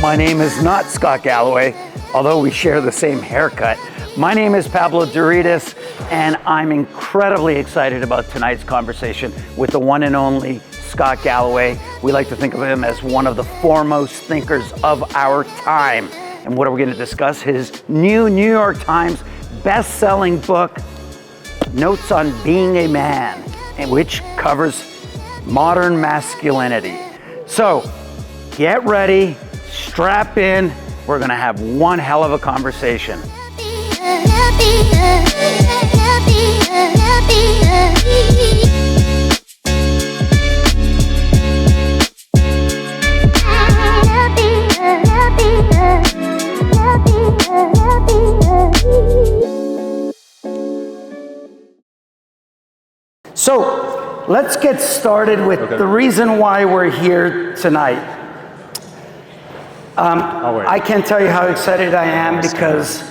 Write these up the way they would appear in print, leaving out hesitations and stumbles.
My name is not Scott Galloway, although we share the same haircut. My name is Pablo Doritas, and I'm incredibly excited about tonight's conversation with the one and only Scott Galloway. We like to think of him as one of the foremost thinkers of our time. And what are we going to discuss? His new New York Times best-selling book, Notes on Being a Man, which covers modern masculinity. So get ready, strap in. We're going to have one hell of a conversation. So let's get started with the reason why we're here tonight. I can't tell you how excited I am because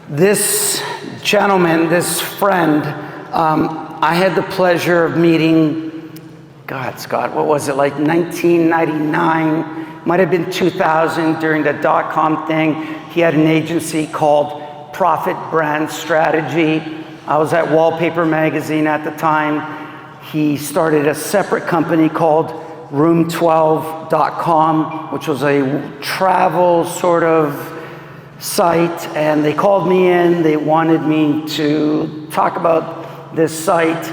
this gentleman, this friend, I had the pleasure of meeting, God, Scott, what was it, like 1999, might have been 2000 during the dot-com thing. He had an agency called Profit Brand Strategy. I was at Wallpaper Magazine at the time. He started a separate company called Room12.com, which was a travel sort of site, and they called me in. They wanted me to talk about this site,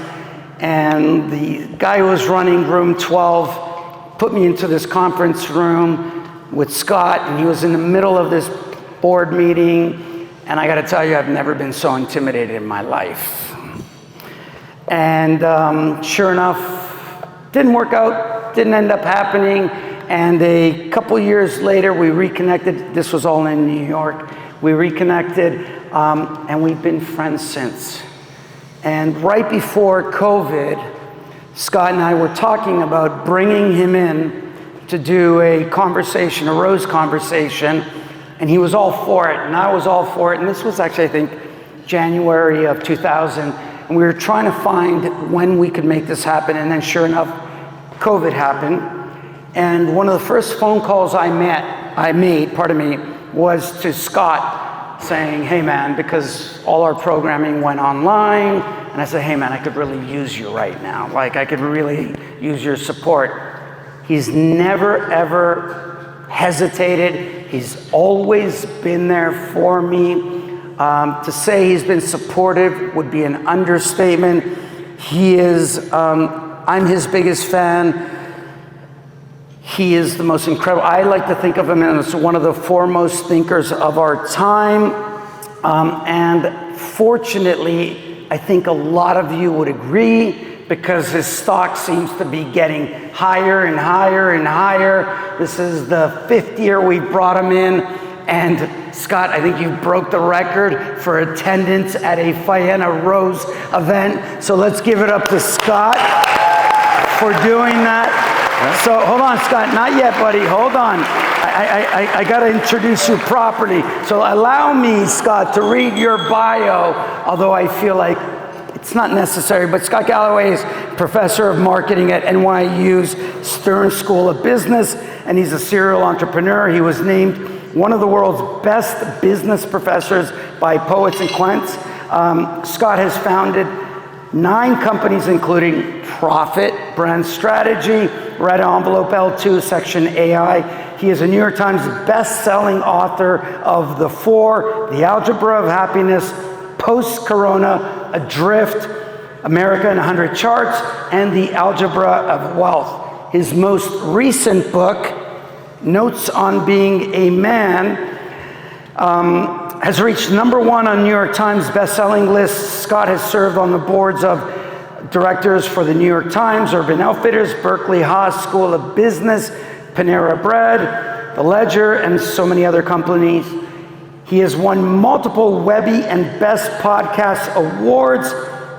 and the guy who was running Room 12 put me into this conference room with Scott, and he was in the middle of this board meeting. And I got to tell you, I've never been so intimidated in my life. And sure enough, didn't work out, didn't end up happening. And a couple years later, we reconnected. This was all in New York. We reconnected, and we've been friends since. And right before COVID, Scott and I were talking about bringing him in to do a conversation, a rose conversation. And he was all for it, and I was all for it. And this was actually, I think, January of 2000. And we were trying to find when we could make this happen. And then sure enough, COVID happened. And one of the first phone calls I made, was to Scott saying, hey man, because all our programming went online. And I said, hey man, I could really use you right now. Like I could really use your support. He's never, ever hesitated. He's always been there for me. To say he's been supportive would be an understatement. He is, I'm his biggest fan. He is the most incredible. I like to think of him as one of the foremost thinkers of our time. And fortunately, I think a lot of you would agree, because his stock seems to be getting higher and higher and higher. This is the 5th year we brought him in. And Scott, I think you broke the record for attendance at a Vienna Rose event. So let's give it up to Scott for doing that. Yeah. So hold on, Scott, not yet, buddy, hold on. I gotta introduce you properly. So allow me, Scott, to read your bio, although I feel like it's not necessary, but Scott Galloway is professor of marketing at NYU's Stern School of Business, and he's a serial entrepreneur. He was named one of the world's best business professors by Poets and Quants. Scott has founded 9 companies, including Profit Brand Strategy, Red Envelope L2, Section AI. He is a New York Times best-selling author of The Four, The Algebra of Happiness, Post-Corona, Adrift, America in 100 Charts, and The Algebra of Wealth. His most recent book, Notes on Being a Man, has reached #1 on New York Times best-selling lists. Scott has served on the boards of directors for the New York Times, Urban Outfitters, Berkeley Haas School of Business, Panera Bread, The Ledger, and so many other companies. He has won multiple Webby and Best Podcast awards,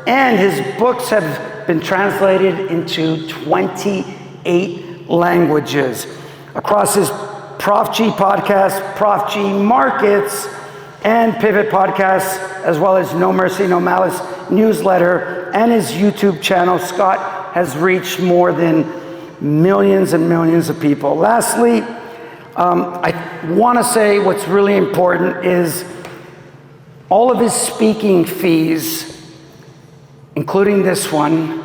and his books have been translated into 28 languages. Across his Prof G podcast, Prof G Markets, and Pivot podcasts, as well as No Mercy, No Malice newsletter, and his YouTube channel, Scott has reached more than millions and millions of people. Lastly, I want to say what's really important is all of his speaking fees, including this one,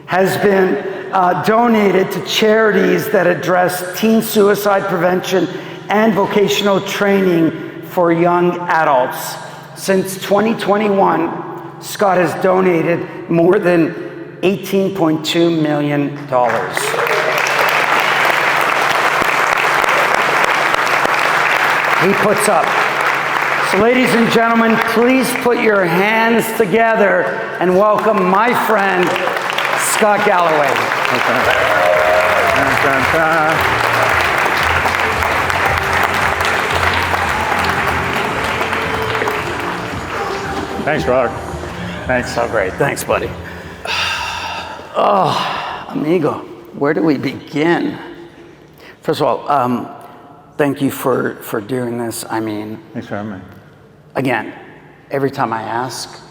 has been donated to charities that address teen suicide prevention and vocational training for young adults. Since 2021, Scott has donated more than $18.2 million. He puts up. So ladies and gentlemen, please put your hands together and welcome my friend, Scott Galloway. Thanks, brother. Thanks. So great. Thanks, buddy. Oh, amigo, where do we begin? First of all, thank you for doing this. I mean, Thanks for having me. Again, every time I ask,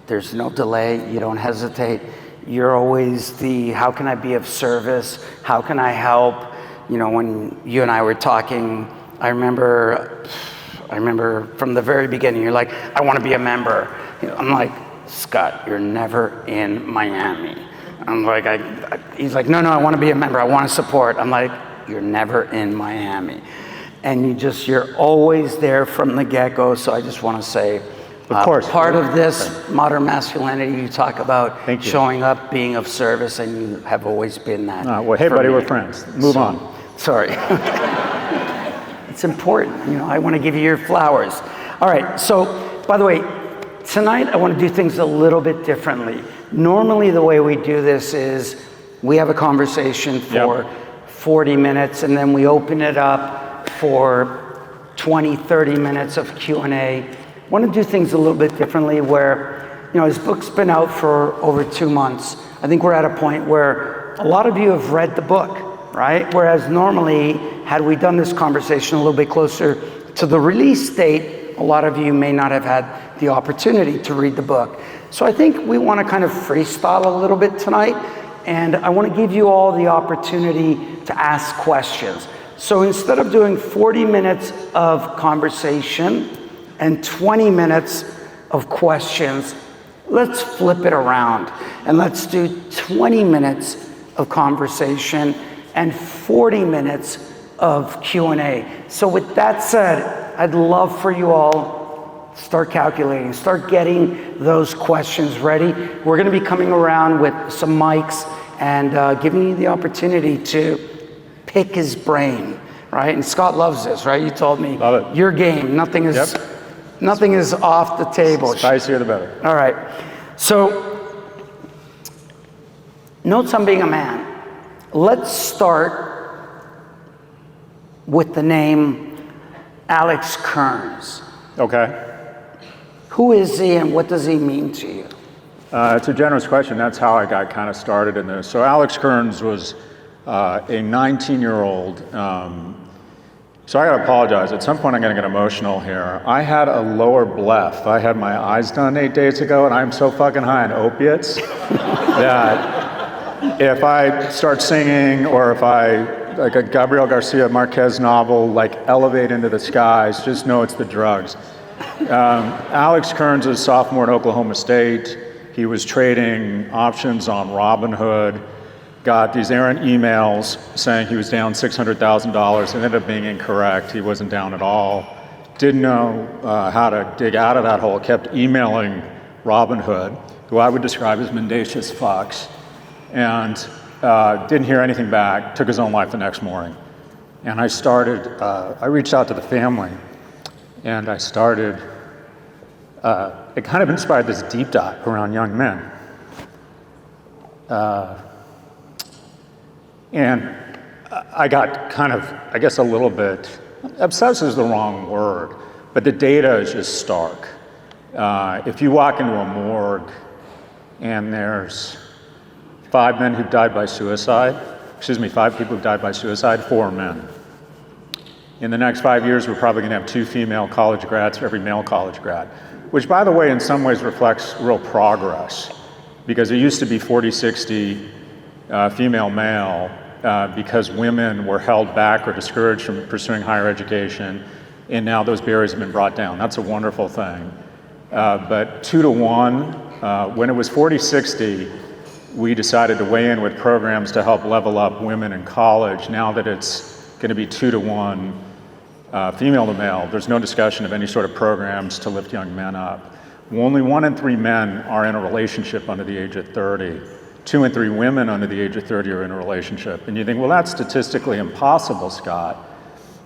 there's no delay. You don't hesitate. You're always the, how can I be of service? How can I help? You know, when you and I were talking, I remember from the very beginning, you're like, I want to be a member. You know, I'm like, Scott, you're never in Miami. I'm like, he's like, no, I want to be a member. I want to support. I'm like, you're never in Miami. And you're always there from the get-go. So I just want to say, of course, part of this modern masculinity, you talk about showing up, being of service, and you have always been that. Well, hey, buddy, we're friends. Move on. Sorry. It's important. You know, I want to give you your flowers. All right. So, by the way, tonight I want to do things a little bit differently. Normally, the way we do this is we have a conversation for 40 minutes, and then we open it up for 20, 30 minutes of Q&A. I want to do things a little bit differently where, you know, his book's been out for over 2 months. I think we're at a point where a lot of you have read the book, right? Whereas normally, had we done this conversation a little bit closer to the release date, a lot of you may not have had the opportunity to read the book. So I think we want to kind of freestyle a little bit tonight, and I want to give you all the opportunity to ask questions. So instead of doing 40 minutes of conversation and 20 minutes of questions, let's flip it around and let's do 20 minutes of conversation and 40 minutes of Q&A. So with that said, I'd love for you all start calculating, start getting those questions ready. We're going to be coming around with some mics and giving you the opportunity to pick his brain, right? And Scott loves this, right? You told me your game. Nothing is off the table. Spicier the better. All right. So, notes on being a man. Let's start with the name Alex Kearns. Okay. Who is he and what does he mean to you? It's a generous question. That's how I got kind of started in this. So Alex Kearns was a 19-year-old. So I gotta apologize. At some point I'm gonna get emotional here. I had a lower bleph. I had my eyes done 8 days ago, and I'm so fucking high on opiates that if I start singing or if I, like a Gabriel Garcia Marquez novel, like elevate into the skies, just know it's the drugs. Alex Kearns is a sophomore at Oklahoma State. He was trading options on Robinhood, got these errant emails saying he was down $600,000. It ended up being incorrect. He wasn't down at all. Didn't know how to dig out of that hole. Kept emailing Robinhood, who I would describe as mendacious fucks, and didn't hear anything back. Took his own life the next morning. And I reached out to the family, and I started, it kind of inspired this deep dive around young men. And I got kind of, I guess, a little bit, obsessed is the wrong word, but the data is just stark. If you walk into a morgue and there's 5 men who've died by suicide, 5 people who've died by suicide, 4 men. In the next 5 years, we're probably gonna have 2 female college grads for every male college grad, which, by the way, in some ways reflects real progress, because it used to be 40, 60 female, male, because women were held back or discouraged from pursuing higher education, and now those barriers have been brought down. That's a wonderful thing. But 2 to 1, when it was 40-60, we decided to weigh in with programs to help level up women in college. Now that it's going to be 2 to 1, female to male, there's no discussion of any sort of programs to lift young men up. Only 1 in 3 men are in a relationship under the age of 30. 2 in 3 women under the age of 30 are in a relationship. And you think, well, that's statistically impossible, Scott.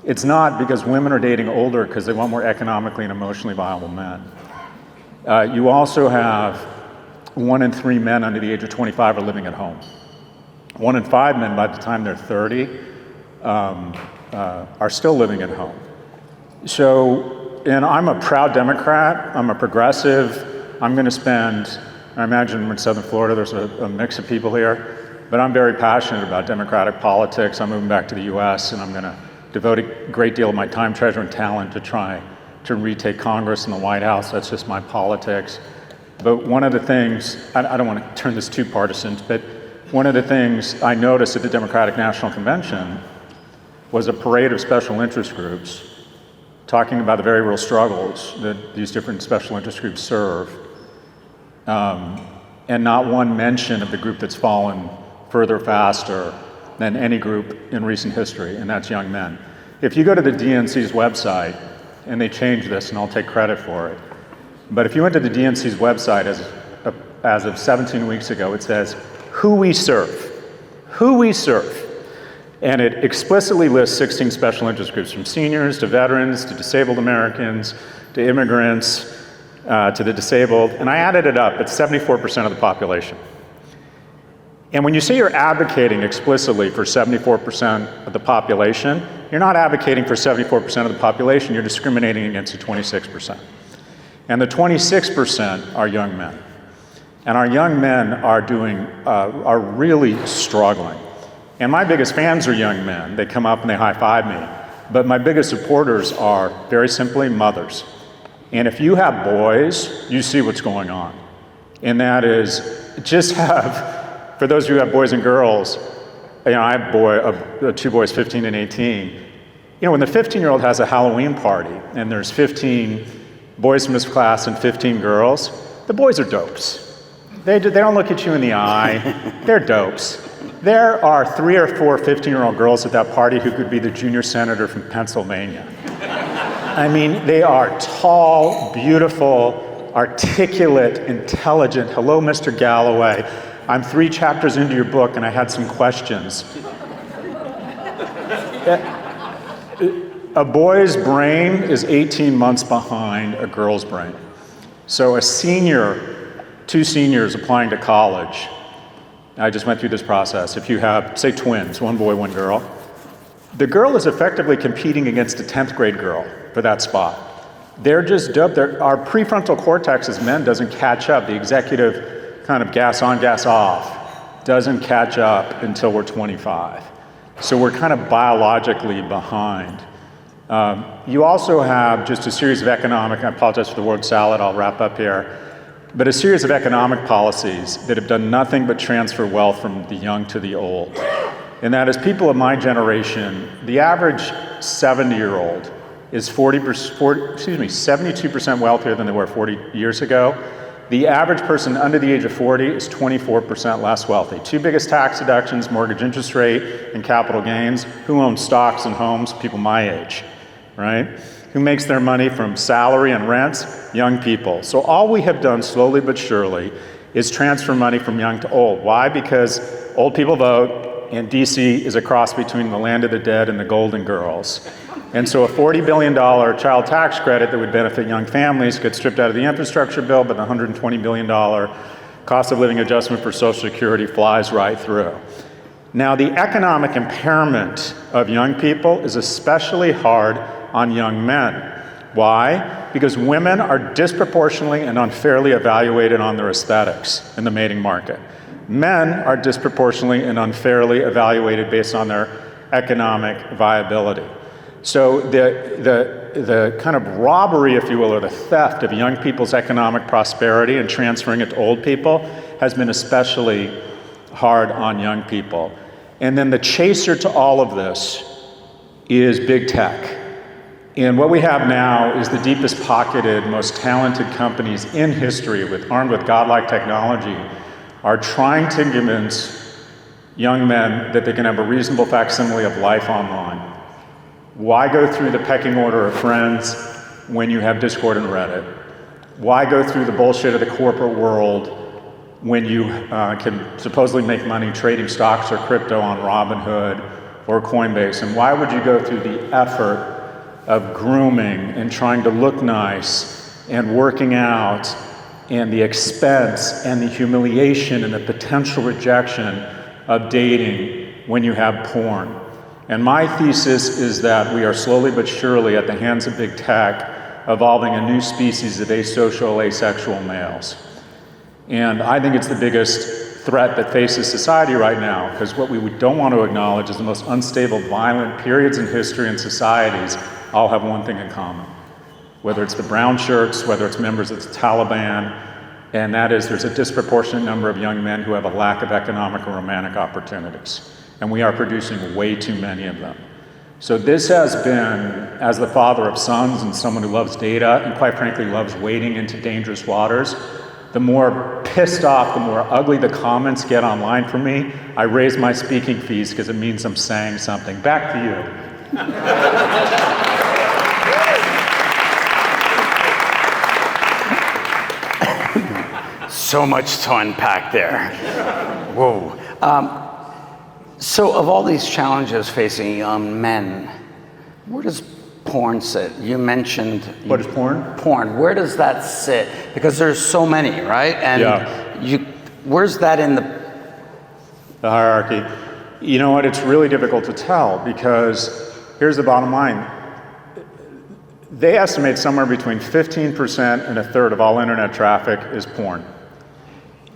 It's not, because women are dating older because they want more economically and emotionally viable men. You also have 1 in 3 men under the age of 25 are living at home. 1 in 5 men by the time they're 30 are still living at home. So, and I'm a proud Democrat, I'm a progressive, I'm gonna spend, I imagine in Southern Florida there's a mix of people here, but I'm very passionate about democratic politics. I'm moving back to the US and I'm gonna devote a great deal of my time, treasure, and talent to try to retake Congress and the White House. That's just my politics. But one of the things, I don't want to turn this too partisan, but one of the things I noticed at the Democratic National Convention was a parade of special interest groups talking about the very real struggles that these different special interest groups serve, and not one mention of the group that's fallen further faster than any group in recent history, and that's young men. If you go to the DNC's website, and they changed this, and I'll take credit for it, but if you went to the DNC's website as of 17 weeks ago, it says, who we serve, who we serve. And it explicitly lists 16 special interest groups, from seniors to veterans to disabled Americans to immigrants to the disabled. And I added it up, it's 74% of the population. And when you say you're advocating explicitly for 74% of the population, you're not advocating for 74% of the population, you're discriminating against the 26%. And the 26% are young men. And our young men are really struggling. And my biggest fans are young men. They come up and they high-five me. But my biggest supporters are, very simply, mothers. And if you have boys, you see what's going on. And that is, just have, for those of you who have boys and girls, you know, I have 2 boys, 15 and 18. You know, when the 15-year-old has a Halloween party and there's 15 boys from his class and 15 girls, the boys are dopes. They don't look at you in the eye, they're dopes. There are 3 or 4 15-year-old girls at that party who could be the junior senator from Pennsylvania. I mean, they are tall, beautiful, articulate, intelligent. Hello, Mr. Galloway. I'm 3 chapters into your book and I had some questions. A boy's brain is 18 months behind a girl's brain. So a senior, 2 seniors applying to college, I just went through this process. If you have, say, twins, 1 boy, 1 girl, the girl is effectively competing against a 10th grade girl for that spot. They're just dope. Our prefrontal cortex as men doesn't catch up. The executive kind of gas on, gas off doesn't catch up until we're 25. So we're kind of biologically behind. You also have just a series of economic, I apologize for the word salad, I'll wrap up here, but a series of economic policies that have done nothing but transfer wealth from the young to the old. And that is, people of my generation, the average 70-year-old is 72% wealthier than they were 40 years ago. The average person under the age of 40 is 24% less wealthy. 2 biggest tax deductions, mortgage interest rate and capital gains. Who owns stocks and homes? People my age, right? Who makes their money from salary and rents? Young people. So all we have done, slowly but surely, is transfer money from young to old. Why? Because old people vote, and DC is a cross between the land of the dead and the Golden Girls. And so a $40 billion child tax credit that would benefit young families gets stripped out of the infrastructure bill, but the $120 billion cost of living adjustment for Social Security flies right through. Now, the economic impairment of young people is especially hard on young men. Why? Because women are disproportionately and unfairly evaluated on their aesthetics in the mating market. Men are disproportionately and unfairly evaluated based on their economic viability. So the kind of robbery, if you will, or the theft of young people's economic prosperity and transferring it to old people has been especially hard on young people. And then the chaser to all of this is big tech. And what we have now is the deepest pocketed, most talented companies in history armed with godlike technology are trying to convince young men that they can have a reasonable facsimile of life online. Why go through the pecking order of friends when you have Discord and Reddit? Why go through the bullshit of the corporate world when you can supposedly make money trading stocks or crypto on Robinhood or Coinbase? And why would you go through the effort of grooming and trying to look nice and working out and the expense and the humiliation and the potential rejection of dating when you have porn? And my thesis is that we are slowly but surely, at the hands of big tech, evolving a new species of asocial, asexual males. And I think it's the biggest threat that faces society right now, because what we don't want to acknowledge is the most unstable, violent periods in history and societies all have one thing in common. Whether it's the brown shirts, whether it's members of the Taliban, and that is there's a disproportionate number of young men who have a lack of economic or romantic opportunities. And we are producing way too many of them. So this has been, as the father of sons and someone who loves data and quite frankly loves wading into dangerous waters, the more pissed off, the more ugly the comments get online for me, I raise my speaking fees because it means I'm saying something. Back to you. So much to unpack there. Whoa. So of all these challenges facing young men, where does porn sit? You mentioned... What is porn? Porn. Where does that sit? Because there's so many, right? And where's that in the hierarchy? You know what? It's really difficult to tell because here's the bottom line. They estimate somewhere between 15% and a third of all internet traffic is porn.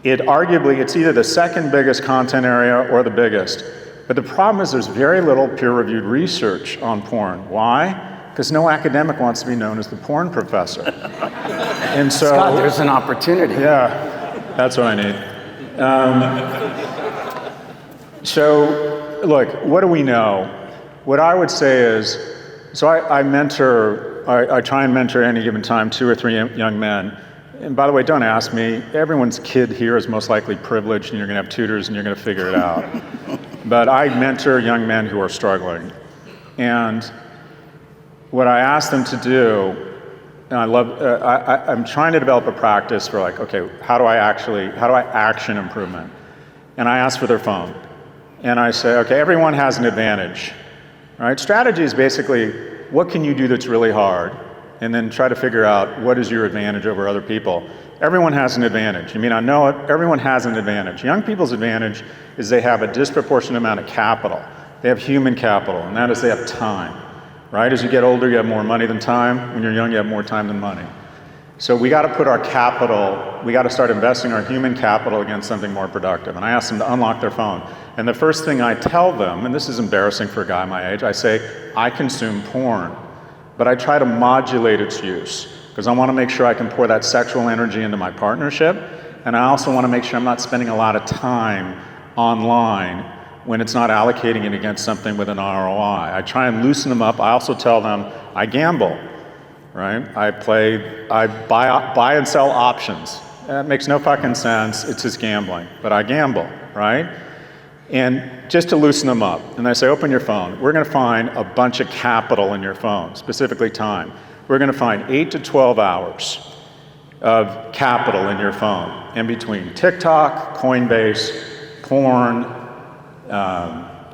It's either the second biggest content area or the biggest. But the problem is there's very little peer-reviewed research on porn. Why? Because no academic wants to be known as the porn professor. And so, Scott, there's an opportunity. Yeah, that's what I need. So, look, what do we know? What I would say is, so I try and mentor at any given time 2 or 3 young men. And by the way, don't ask me. Everyone's kid here is most likely privileged and you're gonna have tutors and you're gonna figure it out. But I mentor young men who are struggling. And what I ask them to do, and I'm trying to develop a practice for like, okay, how do I action improvement? And I ask for their phone. And I say, okay, everyone has an advantage, right? Strategy is basically, what can you do that's really hard? And then try to figure out what is your advantage over other people. Everyone has an advantage. You may not know it, everyone has an advantage. Young people's advantage is they have a disproportionate amount of capital. They have human capital, and that is they have time, right? As you get older, you have more money than time. When you're young, you have more time than money. So we gotta put our capital, we gotta start investing our human capital against something more productive. And I ask them to unlock their phone. And the first thing I tell them, and this is embarrassing for a guy my age, I say, I consume porn. But I try to modulate its use because I want to make sure I can pour that sexual energy into my partnership, and I also want to make sure I'm not spending a lot of time online when it's not allocating it against something with an ROI. I try and loosen them up. I also tell them I gamble, right? I buy and sell options. That makes no fucking sense. It's just gambling, but I gamble, right? And just to loosen them up, and I say, open your phone. We're gonna find a bunch of capital in your phone, specifically time. We're gonna find 8 to 12 hours of capital in your phone. In between TikTok, Coinbase, porn,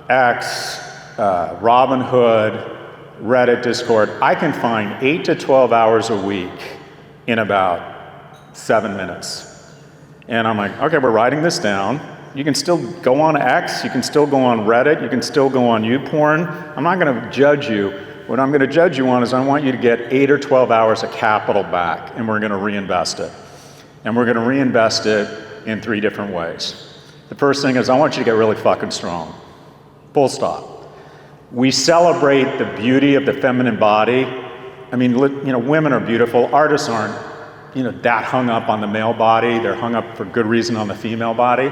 X, Robinhood, Reddit, Discord, I can find 8 to 12 hours a week in about 7 minutes. And I'm like, okay, we're writing this down. You can still go on X, you can still go on Reddit, you can still go on YouPorn. I'm not gonna judge you. What I'm gonna judge you on is I want you to get 8 or 12 hours of capital back, and we're gonna reinvest it. And we're gonna reinvest it in 3 different ways. The first thing is I want you to get really fucking strong. Full stop. We celebrate the beauty of the feminine body. I mean, you know, women are beautiful. Artists aren't, you know, that hung up on the male body. They're hung up for good reason on the female body.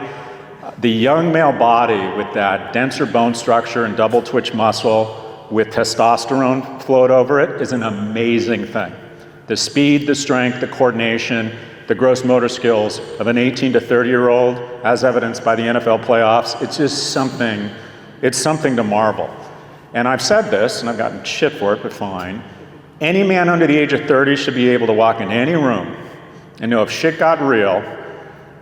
The young male body with that denser bone structure and double twitch muscle with testosterone float over it is an amazing thing. The speed, the strength, the coordination, the gross motor skills of an 18 to 30-year-old, as evidenced by the NFL playoffs, it's just something, it's something to marvel. And I've said this, and I've gotten shit for it, but fine. Any man under the age of 30 should be able to walk in any room and know if shit got real,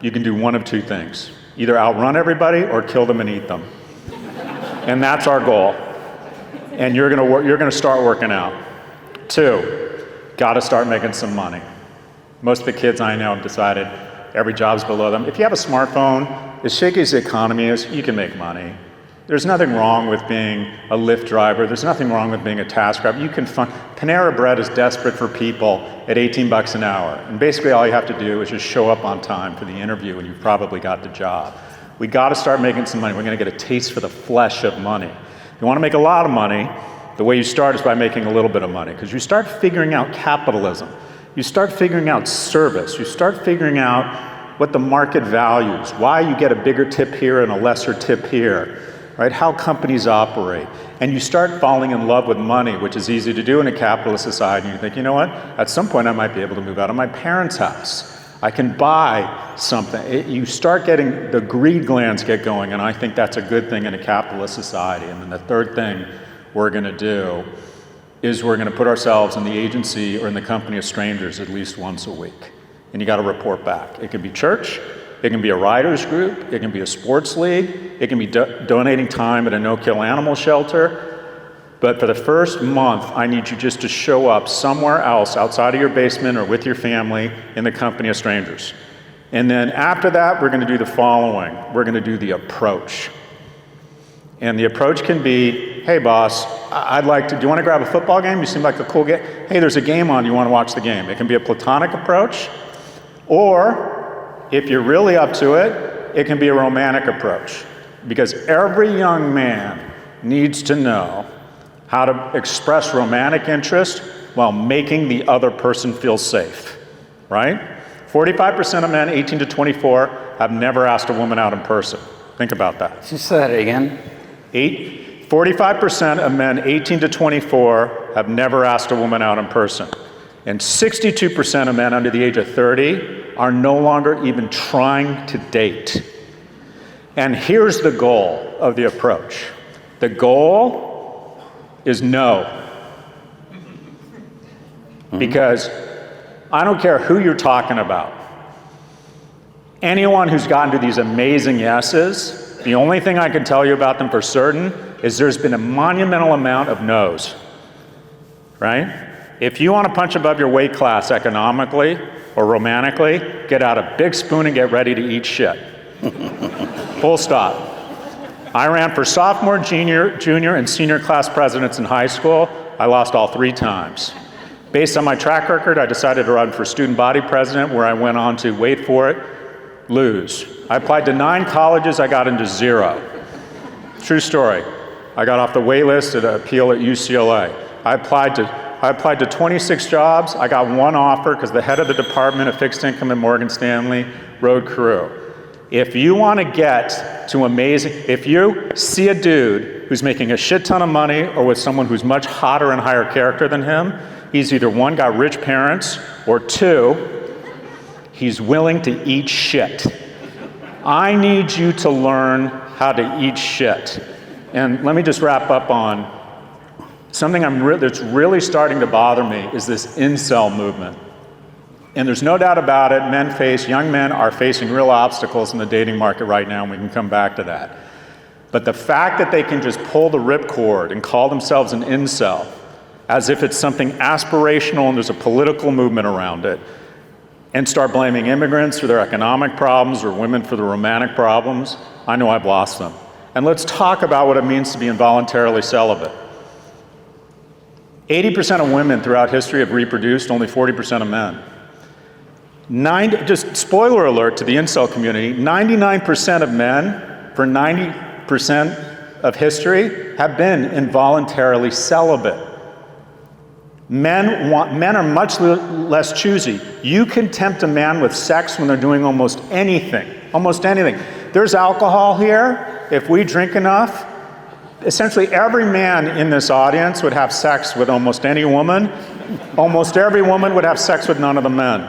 you can do one of two things. Either outrun everybody or kill them and eat them. And that's our goal. And you're gonna start working out. 2, gotta start making some money. Most of the kids I know have decided every job's below them. If you have a smartphone, as shaky as the economy is, you can make money. There's nothing wrong with being a Lyft driver. There's nothing wrong with being a task grabber. You can Panera Bread is desperate for people at 18 bucks an hour. And basically all you have to do is just show up on time for the interview and you've probably got the job. We gotta start making some money. We're gonna get a taste for the flesh of money. If you wanna make a lot of money, the way you start is by making a little bit of money, because you start figuring out capitalism. You start figuring out service. You start figuring out what the market values, why you get a bigger tip here and a lesser tip here, right? How companies operate. And you start falling in love with money, which is easy to do in a capitalist society. And you think, you know what? At some point I might be able to move out of my parents' house. I can buy something. You start getting, the greed glands get going, and I think that's a good thing in a capitalist society. And then the third thing we're gonna do is we're gonna put ourselves in the agency or in the company of strangers at least once a week. And you gotta report back. It can be church, it can be a writers group, it can be a sports league, it can be donating time at a no-kill animal shelter. But for the first month, I need you just to show up somewhere else outside of your basement or with your family in the company of strangers. And then after that, we're gonna do the following. We're gonna do the approach. And the approach can be, hey boss, do you wanna grab a football game? You seem like a cool guy. Hey, there's a game on, you wanna watch the game? It can be a platonic approach, or if you're really up to it, it can be a romantic approach. Because every young man needs to know how to express romantic interest while making the other person feel safe, right? 45% of men 18 to 24 have never asked a woman out in person. Think about that. Just say that again. 45% of men 18 to 24 have never asked a woman out in person. And 62% of men under the age of 30 are no longer even trying to date. And here's the goal of the approach. The goal is no. Because I don't care who you're talking about. Anyone who's gotten to these amazing yeses, the only thing I can tell you about them for certain is there's been a monumental amount of no's, right? If you want to punch above your weight class economically or romantically, get out a big spoon and get ready to eat shit. Full stop. I ran for sophomore, junior, and senior class presidents in high school. I lost all 3 times. Based on my track record, I decided to run for student body president, where I went on to, wait for it, lose. I applied to 9 colleges, I got into 0. True story. I got off the wait list at appeal at UCLA. I applied to 26 jobs. I got 1 offer because the head of the Department of Fixed Income at Morgan Stanley, road crew. If you want to get to amazing, if you see a dude who's making a shit ton of money or with someone who's much hotter and higher character than him, he's either 1, got rich parents, or 2, he's willing to eat shit. I need you to learn how to eat shit. And let me just wrap up on something that's really starting to bother me is this incel movement. And there's no doubt about it, young men are facing real obstacles in the dating market right now, and we can come back to that. But the fact that they can just pull the ripcord and call themselves an incel, as if it's something aspirational and there's a political movement around it, and start blaming immigrants for their economic problems or women for the romantic problems, I know I've lost them. And let's talk about what it means to be involuntarily celibate. 80% of women throughout history have reproduced, only 40% of men. Just spoiler alert to the incel community, 99% of men for 90% of history have been involuntarily celibate. Men are much less choosy. You can tempt a man with sex when they're doing almost anything. there's alcohol here. If we drink enough, essentially every man in this audience would have sex with almost any woman. Almost every woman would have sex with none of the men.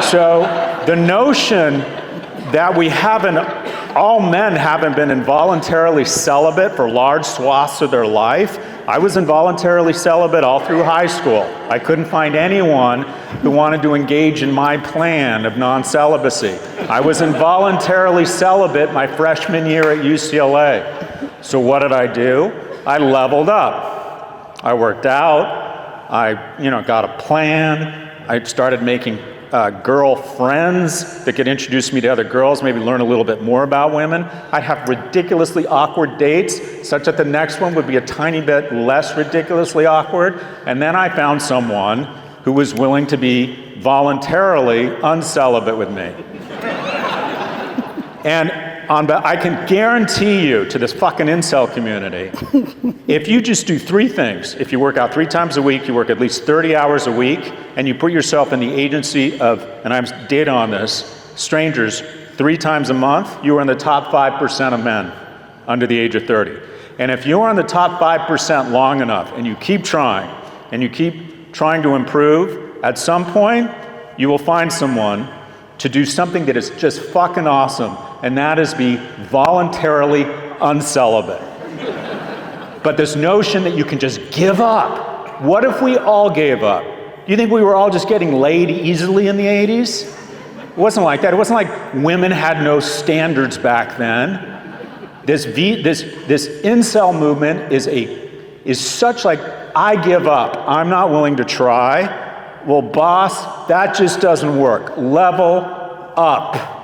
So the notion that all men haven't been involuntarily celibate for large swaths of their life. I was involuntarily celibate all through high school. I couldn't find anyone who wanted to engage in my plan of non-celibacy. I was involuntarily celibate my freshman year at UCLA. So what did I do? I leveled up. I worked out. I got a plan. I started making girlfriends that could introduce me to other girls, maybe learn a little bit more about women. I'd have ridiculously awkward dates, such that the next one would be a tiny bit less ridiculously awkward. And then I found someone who was willing to be voluntarily uncelibate with me. And I can guarantee you to this fucking incel community, if you just do three things, if you work out 3 times a week, you work at least 30 hours a week, and you put yourself in the agency of, and I have data on this, strangers 3 times a month, you are in the top 5% of men under the age of 30. And if you are in the top 5% long enough, and you keep trying to improve, at some point, you will find someone to do something that is just fucking awesome, and that is be voluntarily uncelibate. But this notion that you can just give up, what if we all gave up? Do you think we were all just getting laid easily in the 80s? It wasn't like that. It wasn't like women had no standards back then. This incel movement is such like, I give up, I'm not willing to try. Well, boss, that just doesn't work. Level up.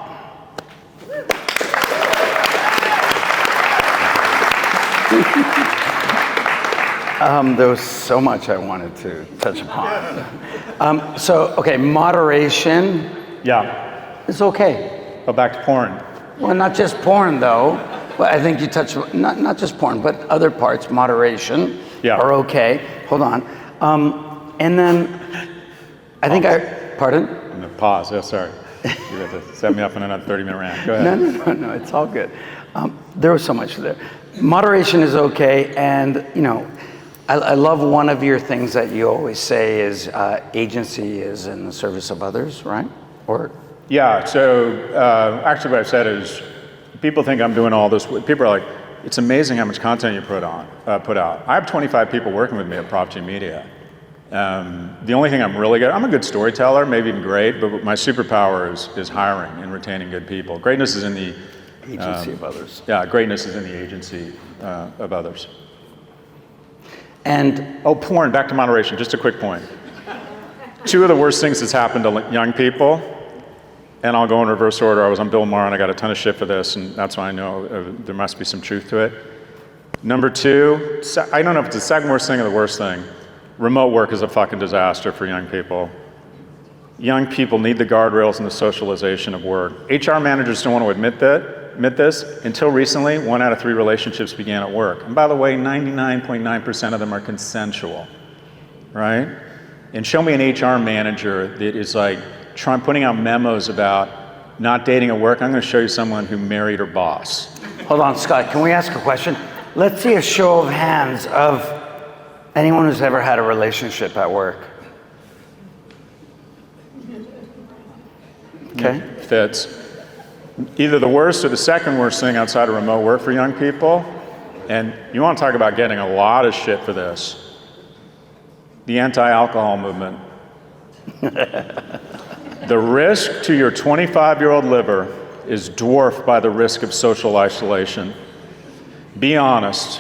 There was so much I wanted to touch upon. Okay, moderation. Yeah. Is okay. Go back to porn. Well, not just porn, though. But I think you touched, not just porn, but other parts, moderation, are okay. Hold on. And then, I think pardon? I'm gonna pause, sorry. You have to set me up in another 30-minute rant. Go ahead. No, it's all good. There was so much there. Moderation is okay, and I love one of your things that you always say is agency is in the service of others, right? Or yeah. So actually, what I've said is, people think I'm doing all this. People are like, it's amazing how much content you put out. I have 25 people working with me at Prop G Media. The only thing I'm really good, I'm a good storyteller, maybe even great, but my superpower is hiring and retaining good people. Greatness is in the agency of others. Yeah, greatness is in the agency of others. And porn, back to moderation, just a quick point. 2 of the worst things that's happened to young people, and I'll go in reverse order. I was on Bill Maher and I got a ton of shit for this, and that's why I know there must be some truth to it. Number 2, I don't know if it's the second worst thing or the worst thing. Remote work is a fucking disaster for young people. Young people need the guardrails and the socialization of work. HR managers don't want to admit this. Until recently, 1 out of 3 relationships began at work. And by the way, 99.9% of them are consensual, right? And show me an HR manager that is like putting out memos about not dating at work. I'm going to show you someone who married her boss. Hold on, Scott, can we ask a question? Let's see a show of hands of anyone who's ever had a relationship at work. Okay. Fits. Either the worst or the second worst thing outside of remote work for young people, and you want to talk about getting a lot of shit for this, the anti-alcohol movement. The risk to your 25-year-old liver is dwarfed by the risk of social isolation. Be honest.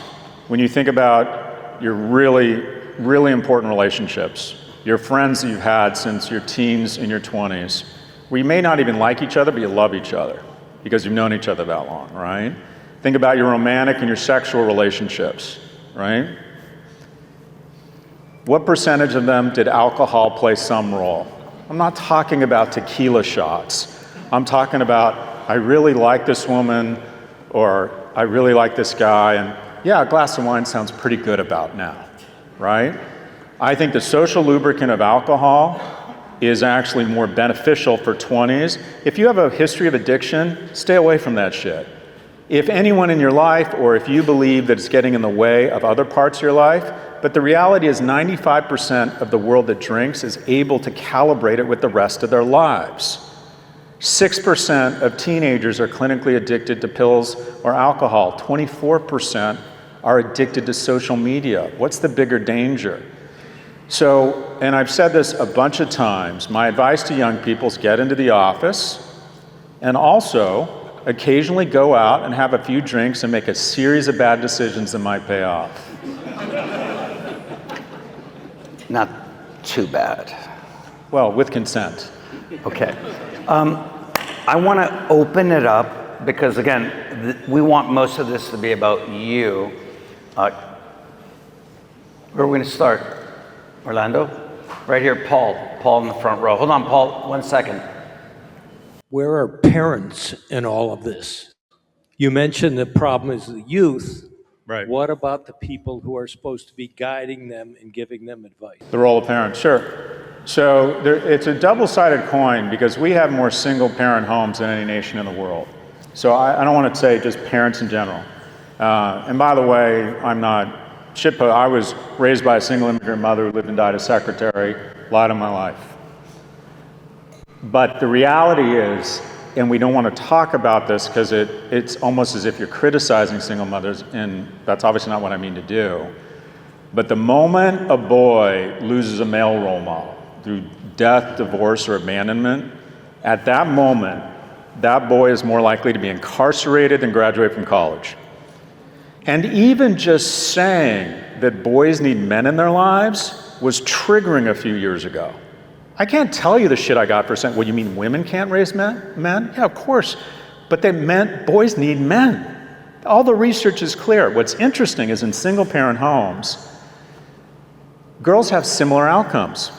When you think about your really, really important relationships, your friends that you've had since your teens and your 20s, where you may not even like each other, but you love each other because you've known each other that long, right? Think about your romantic and your sexual relationships, right? What percentage of them did alcohol play some role? I'm not talking about tequila shots. I'm talking about, I really like this woman, or I really like this guy, and yeah, a glass of wine sounds pretty good about now, right? I think the social lubricant of alcohol is actually more beneficial for 20s. If you have a history of addiction, stay away from that shit. If anyone in your life, or if you believe that it's getting in the way of other parts of your life, but the reality is 95% of the world that drinks is able to calibrate it with the rest of their lives. 6% of teenagers are clinically addicted to pills or alcohol. 24% are addicted to social media. What's the bigger danger? So, and I've said this a bunch of times, my advice to young people is get into the office and also occasionally go out and have a few drinks and make a series of bad decisions that might pay off. Not too bad. Well, with consent. Okay. I want to open it up because, again, we want most of this to be about you. Where are we going to start? Orlando? Right here, Paul. Paul in the front row. Hold on, Paul, 1 second. Where are parents in all of this? You mentioned the problem is the youth. Right. What about the people who are supposed to be guiding them and giving them advice? The role of parents, sure. So it's a double-sided coin because we have more single-parent homes than any nation in the world. So I don't want to say just parents in general. And by the way, I'm not shitpo. I was raised by a single immigrant mother who lived and died as secretary, lied of my life. But the reality is, and we don't want to talk about this because it's almost as if you're criticizing single mothers, and that's obviously not what I mean to do. But the moment a boy loses a male role model through death, divorce, or abandonment, at that moment, that boy is more likely to be incarcerated than graduate from college. And even just saying that boys need men in their lives was triggering a few years ago. I can't tell you the shit I got for saying, well, you mean women can't raise men? Yeah, of course. But they meant boys need men. All the research is clear. What's interesting is in single-parent homes, girls have similar outcomes.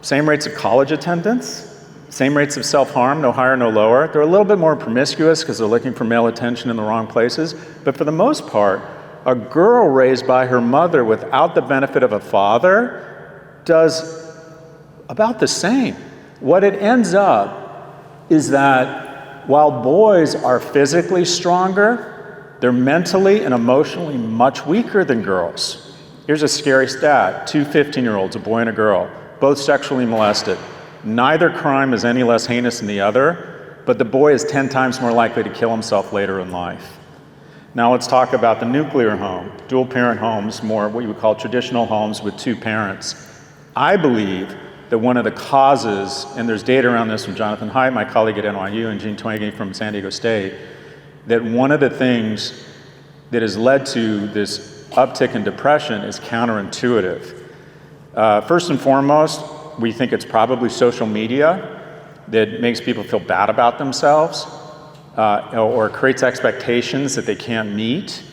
Same rates of college attendance, same rates of self-harm, no higher, no lower. They're a little bit more promiscuous because they're looking for male attention in the wrong places. But for the most part, a girl raised by her mother without the benefit of a father does about the same. What it ends up is that while boys are physically stronger, they're mentally and emotionally much weaker than girls. Here's a scary stat. 2 15-year-olds, a boy and a girl, both sexually molested. Neither crime is any less heinous than the other, but the boy is 10 times more likely to kill himself later in life. Now let's talk about the nuclear home, dual parent homes, more what you would call traditional homes with 2 parents. I believe that one of the causes, and there's data around this from Jonathan Haidt, my colleague at NYU, and Gene Twenge from San Diego State, that one of the things that has led to this uptick in depression is counterintuitive. First and foremost, we think it's probably social media that makes people feel bad about themselves or creates expectations that they can't meet.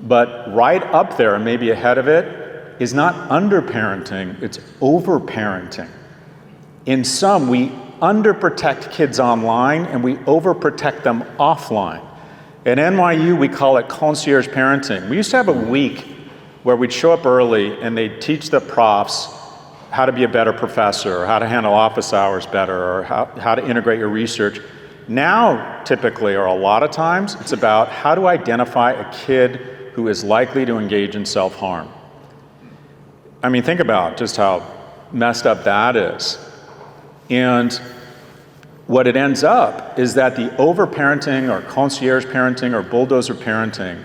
But right up there, and maybe ahead of it, is not under-parenting, it's over-parenting. In sum, we underprotect kids online and we overprotect them offline. At NYU, we call it concierge parenting. We used to have a week where we'd show up early and they'd teach the profs how to be a better professor, or how to handle office hours better, or how to integrate your research. Now, typically, or a lot of times, it's about how to identify a kid who is likely to engage in self-harm. I mean, think about just how messed up that is. And what it ends up is that the over-parenting or concierge parenting or bulldozer parenting,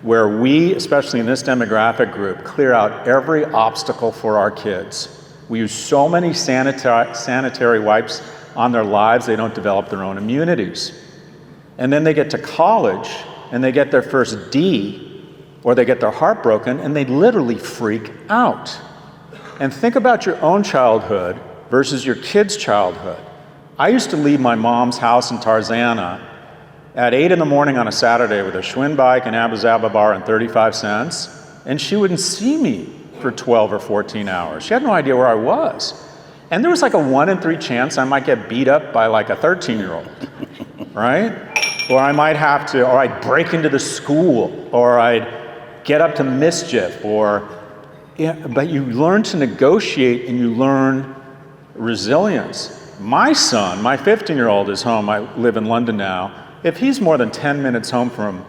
where we, especially in this demographic group, clear out every obstacle for our kids. We use so many sanitary wipes on their lives, they don't develop their own immunities. And then they get to college and they get their first D, or they get their heart broken and they literally freak out. And think about your own childhood versus your kid's childhood. I used to leave my mom's house in Tarzana at 8 in the morning on a Saturday with a Schwinn bike, an Abu Zaba bar, and 35 cents, and she wouldn't see me for 12 or 14 hours. She had no idea where I was. And there was like a 1 in 3 chance I might get beat up by like a 13-year-old, right? Or I might have to, or I'd break into the school, or I'd get up to mischief, or, yeah, but you learn to negotiate and you learn resilience. My son, my 15-year-old is home. I live in London now. If he's more than 10 minutes home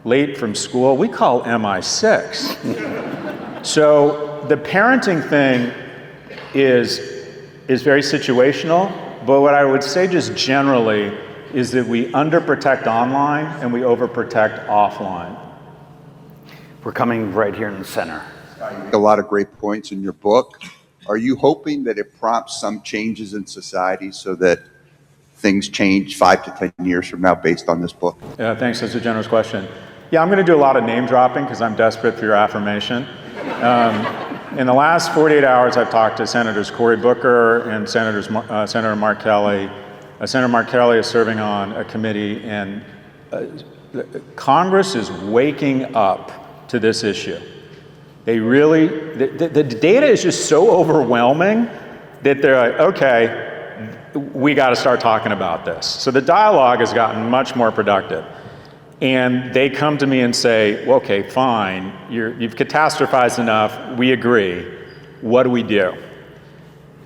late from school, we call MI6. So the parenting thing is very situational, but what I would say just generally is that we underprotect online and we overprotect offline. We're coming right here in the center. A lot of great points in your book. Are you hoping that it prompts some changes in society so that things change 5 to 10 years from now based on this book? Thanks, that's a generous question. Yeah, I'm going to do a lot of name dropping because I'm desperate for your affirmation. In the last 48 hours, I've talked to Senators Cory Booker and Senator Mark Kelly. Senator Mark Kelly is serving on a committee, and Congress is waking up to this issue. They really, the data is just so overwhelming that they're like, okay, we got to start talking about this. So the dialogue has gotten much more productive. And they come to me and say, well, okay, fine, you've catastrophized enough, we agree, what do we do?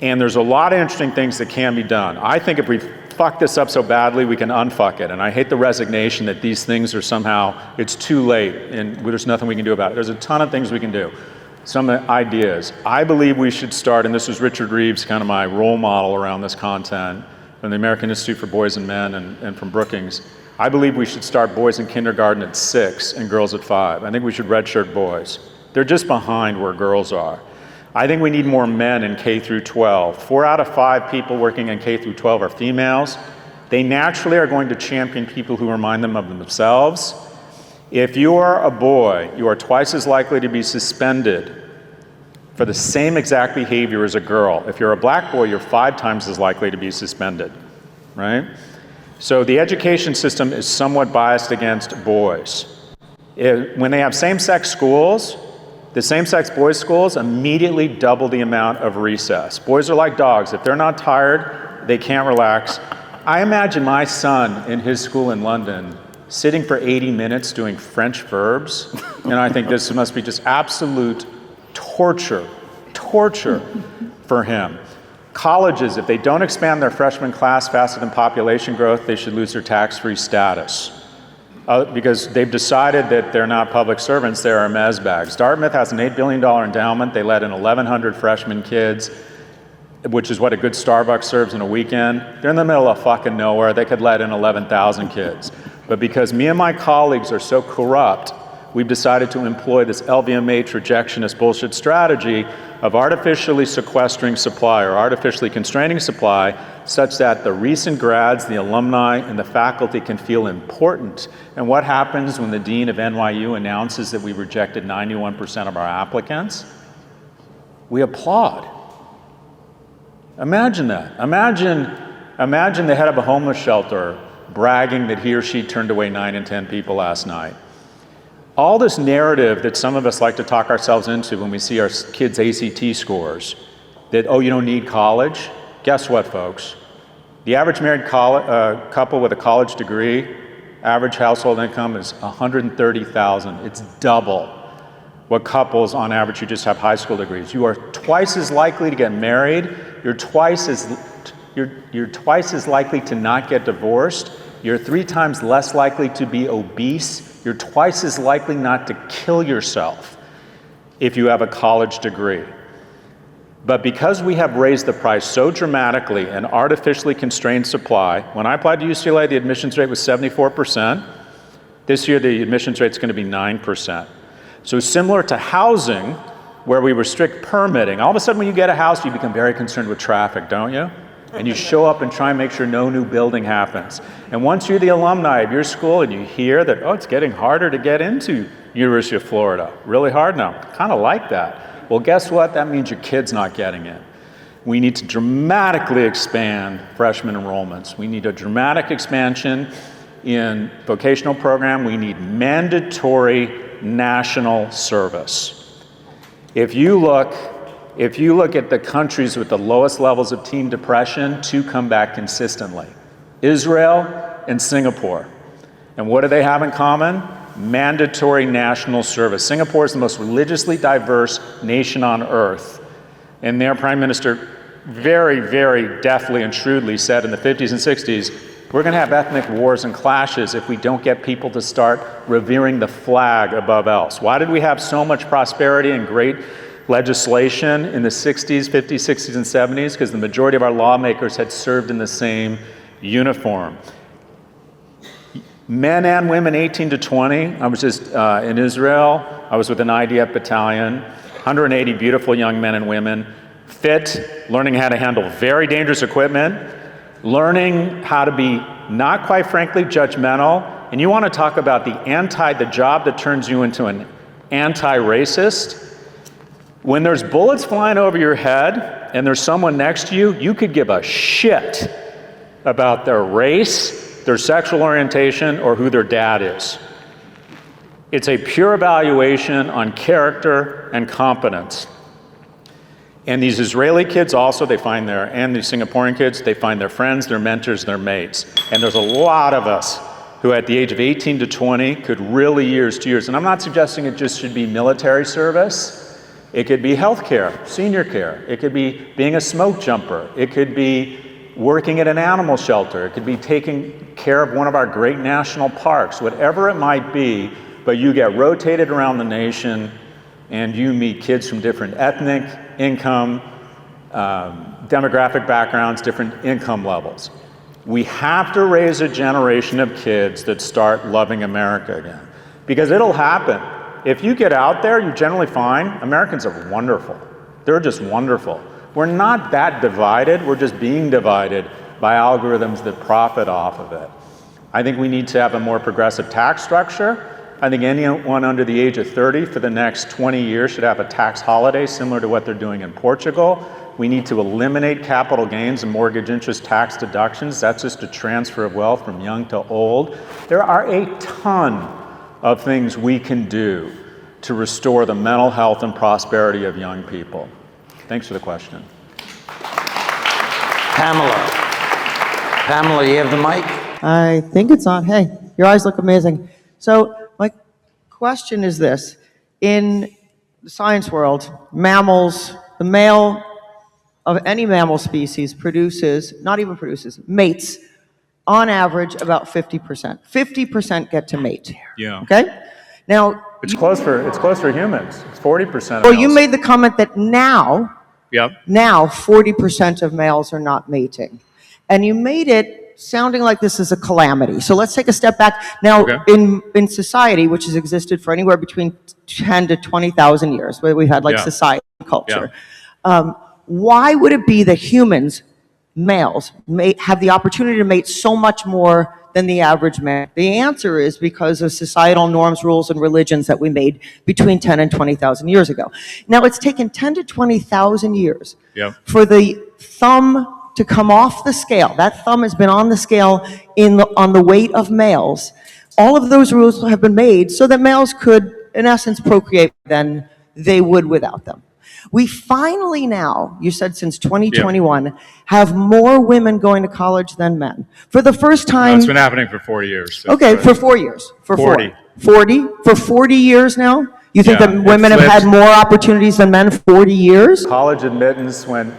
And there's a lot of interesting things that can be done. I think if we fuck this up so badly, we can unfuck it. And I hate the resignation that these things are somehow, it's too late and there's nothing we can do about it. There's a ton of things we can do. Some ideas. I believe we should start, and this is Richard Reeves, kind of my role model around this content, from the American Institute for Boys and Men and from Brookings. I believe we should start boys in kindergarten at 6 and girls at 5. I think we should redshirt boys. They're just behind where girls are. I think we need more men in K through 12. 4 out of 5 people working in K through 12 are females. They naturally are going to champion people who remind them of themselves. If you are a boy, you are twice as likely to be suspended for the same exact behavior as a girl. If you're a black boy, you're 5 times as likely to be suspended, right? So the education system is somewhat biased against boys. When they have same-sex schools, the same-sex boys' schools immediately double the amount of recess. Boys are like dogs. If they're not tired, they can't relax. I imagine my son in his school in London sitting for 80 minutes doing French verbs, and I think this must be just absolute torture for him. Colleges, if they don't expand their freshman class faster than population growth, they should lose their tax-free status. Because they've decided that they're not public servants, they're mez bags. Dartmouth has an $8 billion endowment. They let in 1,100 freshman kids, which is what a good Starbucks serves in a weekend. They're in the middle of fucking nowhere. They could let in 11,000 kids. But because me and my colleagues are so corrupt, we've decided to employ this LVMH rejectionist bullshit strategy of artificially sequestering supply or artificially constraining supply such that the recent grads, the alumni, and the faculty can feel important. And what happens when the dean of NYU announces that we rejected 91% of our applicants? We applaud. Imagine that. Imagine the head of a homeless shelter bragging that he or she turned away 9 in 10 people last night. All this narrative that some of us like to talk ourselves into when we see our kids' ACT scores, that, oh, you don't need college. Guess what, folks? The average married couple with a college degree, average household income is $130,000. It's double what couples on average who just have high school degrees. You are twice as likely to get married. You're twice as likely to not get divorced. You're 3 times less likely to be obese. You're twice as likely not to kill yourself if you have a college degree. But because we have raised the price so dramatically and artificially constrained supply, when I applied to UCLA, the admissions rate was 74%. This year, the admissions rate is going to be 9%. So similar to housing, where we restrict permitting, all of a sudden when you get a house, you become very concerned with traffic, don't you? And you show up and try and make sure no new building happens. And once you're the alumni of your school and you hear that, oh, it's getting harder to get into University of Florida, really hard now, kind of like that. Well, guess what? That means your kid's not getting in. We need to dramatically expand freshman enrollments. We need a dramatic expansion in vocational program. We need mandatory national service. If you look at the countries with the lowest levels of teen depression, 2 come back consistently: Israel and Singapore. And what do they have in common? Mandatory national service. Singapore is the most religiously diverse nation on earth, and their prime minister very, very deftly and shrewdly said in the 50s and 60s, we're going to have ethnic wars and clashes if we don't get people to start revering the flag above else. Why did we have so much prosperity and great legislation in the 60s, 50s, 60s, and 70s? Because the majority of our lawmakers had served in the same uniform. Men and women 18 to 20. I was just in Israel. I was with an IDF battalion, 180 beautiful young men and women, fit, learning how to handle very dangerous equipment, learning how to be not quite frankly judgmental. And you want to talk about the job that turns you into an anti-racist. When there's bullets flying over your head and there's someone next to you, you could give a shit about their race, their sexual orientation, or who their dad is. It's a pure evaluation on character and competence. And these Israeli kids also, and these Singaporean kids, they find their friends, their mentors, their mates. And there's a lot of us who at the age of 18 to 20 could really years to years. And I'm not suggesting it just should be military service. It could be healthcare, senior care. It could be being a smoke jumper. It could be working at an animal shelter. It could be taking care of one of our great national parks, whatever it might be, but you get rotated around the nation and you meet kids from different ethnic, income, demographic backgrounds, different income levels. We have to raise a generation of kids that start loving America again, because it'll happen. If you get out there, you generally find Americans are wonderful. They're just wonderful. We're not that divided, we're just being divided by algorithms that profit off of it. I think we need to have a more progressive tax structure. I think anyone under the age of 30 for the next 20 years should have a tax holiday similar to what they're doing in Portugal. We need to eliminate capital gains and mortgage interest tax deductions. That's just a transfer of wealth from young to old. There are a ton of things we can do to restore the mental health and prosperity of young people. Thanks for the question. Pamela, you have the mic? I think it's on. Hey, your eyes look amazing. So my question is this. In the science world, mammals, the male of any mammal species mates, on average, about 50%. 50% get to mate. Yeah. Okay? Now, It's close for humans. It's 40%. well, you made the comment that now Yep. 40% of males are not mating. And you made it sounding like this is a calamity. So let's take a step back. Now, Okay. in society, which has existed for anywhere between 10 to 20,000 years, where we've had like Yeah. society and culture, why would it be that humans, males, have the opportunity to mate so much more than the average man? The answer is because of societal norms, rules, and religions that we made between 10 and 20,000 years ago. Now, it's taken 10 to 20,000 years Yep. for the thumb to come off the scale. That thumb has been on the scale on the weight of males. All of those rules have been made so that males could, in essence, procreate than they would without them. We finally now, you said since 2021, have more women going to college than men. For the first time... It's been happening for 40 years. So Okay, for 4 years. For 40. 40? For 40 years now? You think Yeah, that it women have had flipped. more opportunities than men 40 years? College admittance went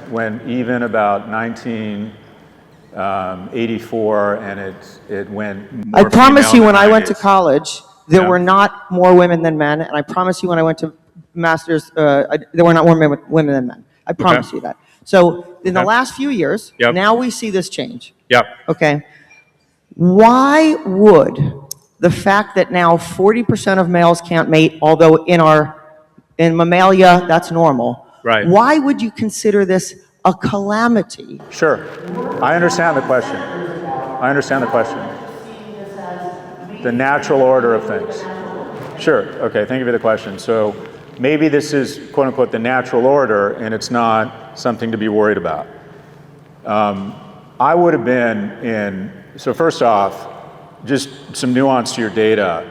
even about 1984, and it went more I promise female you, when in the I went to 90s. college, there Yeah. were not more women than men, and I promise you, when I went to master's, there were not more women than men. I promise you that. So in the Okay. last few years, Yep. now we see this change. Yep. Okay. Why would the fact that now 40% of males can't mate, although in mammalia that's normal, Right. why would you consider this a calamity? Sure. I understand the question. The natural order of things. Sure. Okay, thank you for the question. So maybe this is, quote unquote, the natural order, and it's not something to be worried about. I would have been so first off, just some nuance to your data.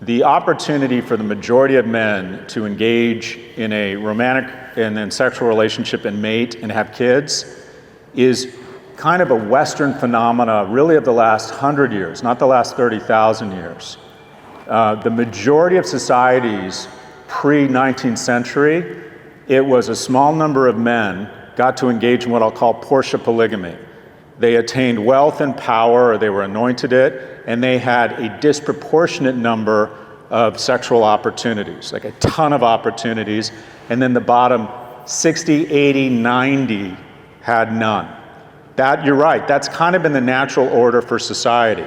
The opportunity for the majority of men to engage in a romantic and then sexual relationship and mate and have kids is kind of a Western phenomena, really, of the last 100 years, not the last 30,000 years. The majority of societies pre-19th century, it was a small number of men got to engage in what I'll call Portia polygamy. They attained wealth and power, or they were anointed it, and they had a disproportionate number of sexual opportunities, like a ton of opportunities, and then the bottom 60, 80, 90 had none. That, you're right, that's kind of been the natural order for society.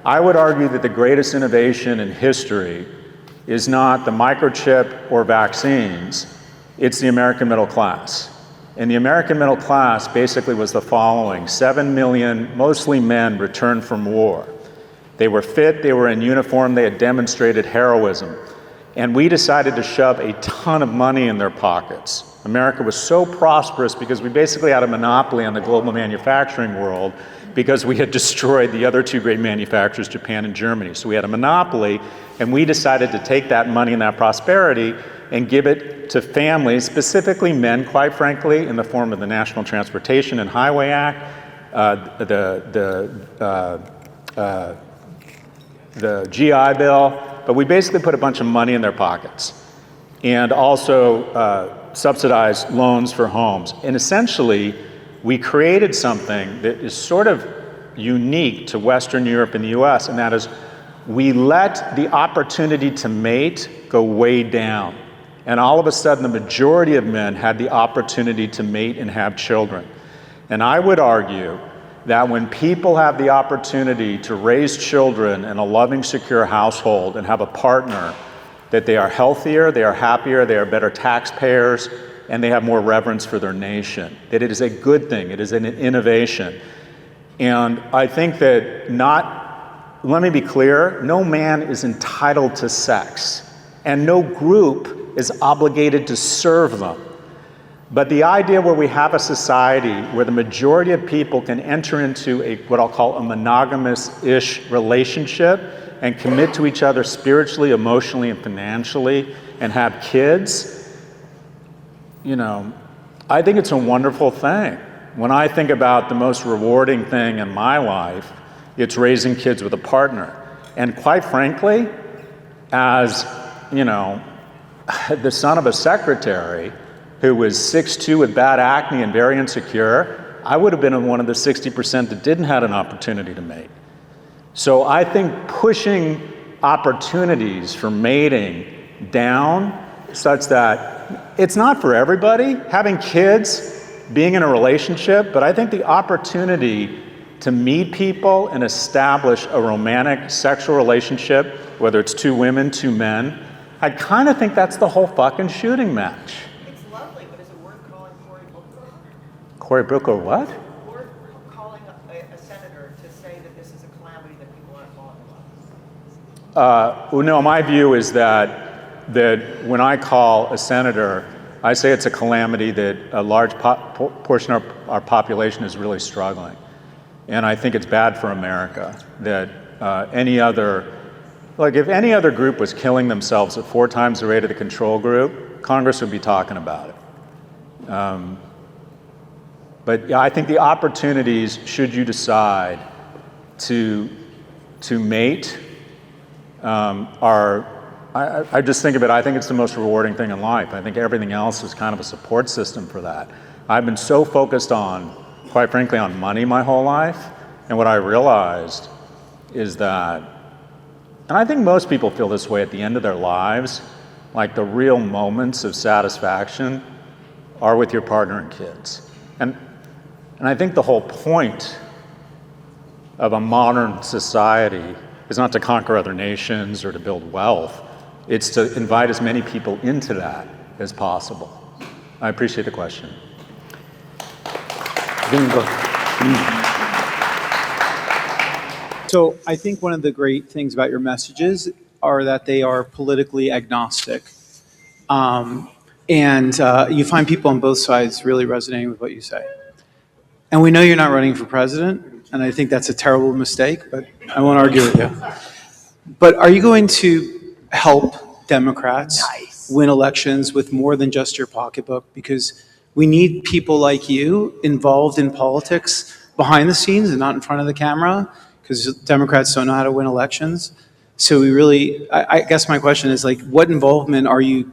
I would argue that the greatest innovation in history is not the microchip or vaccines, it's the American middle class. And the American middle class basically was the following: 7 million, mostly men, returned from war. They were fit, they were in uniform, they had demonstrated heroism. And we decided to shove a ton of money in their pockets. America was so prosperous because we basically had a monopoly on the global manufacturing world because we had destroyed the other two great manufacturers, Japan and Germany. So we had a monopoly, and we decided to take that money and that prosperity and give it to families, specifically men, quite frankly, in the form of the National Transportation and Highway Act, the GI Bill, but we basically put a bunch of money in their pockets, and also subsidized loans for homes. And essentially, we created something that is sort of unique to Western Europe and the US, and that is we let the opportunity to mate go way down. And all of a sudden, the majority of men had the opportunity to mate and have children. And I would argue that when people have the opportunity to raise children in a loving, secure household and have a partner, that they are healthier, they are happier, they are better taxpayers, and they have more reverence for their nation. That it is a good thing, it is an innovation. And I think that let me be clear, no man is entitled to sex, and no group is obligated to serve them. But the idea where we have a society where the majority of people can enter into what I'll call a monogamous-ish relationship and commit to each other spiritually, emotionally, and financially, and have kids, I think it's a wonderful thing. When I think about the most rewarding thing in my life, it's raising kids with a partner. And quite frankly, as, the son of a secretary who was 6'2" with bad acne and very insecure, I would have been in one of the 60% that didn't have an opportunity to mate. So I think pushing opportunities for mating down such that it's not for everybody, having kids, being in a relationship, but I think the opportunity to meet people and establish a romantic sexual relationship, whether it's two women, two men, I kind of think that's the whole fucking shooting match. It's lovely, but is it worth calling Cory Booker? Cory Booker what? Worth calling a senator to say that this is a calamity that people aren't talking about? No, my view is that when I call a senator, I say it's a calamity that a large portion of our population is really struggling. And I think it's bad for America that if any other group was killing themselves at 4 times the rate of the control group, Congress would be talking about it. But yeah, I think the opportunities, should you decide to mate, I just think of it, I think it's the most rewarding thing in life. I think everything else is kind of a support system for that. I've been so focused on, quite frankly, on money my whole life, and what I realized is that, and I think most people feel this way at the end of their lives, like the real moments of satisfaction are with your partner and kids. And I think the whole point of a modern society is not to conquer other nations or to build wealth. It's to invite as many people into that as possible. I appreciate the question. So I think one of the great things about your messages are that they are politically agnostic. And you find people on both sides really resonating with what you say. And we know you're not running for president, and I think that's a terrible mistake, but I won't argue with you. But are you going to help Democrats win elections with more than just your pocketbook? Because we need people like you involved in politics behind the scenes and not in front of the camera, because Democrats don't know how to win elections. So we really, I guess my question is, like, what involvement are you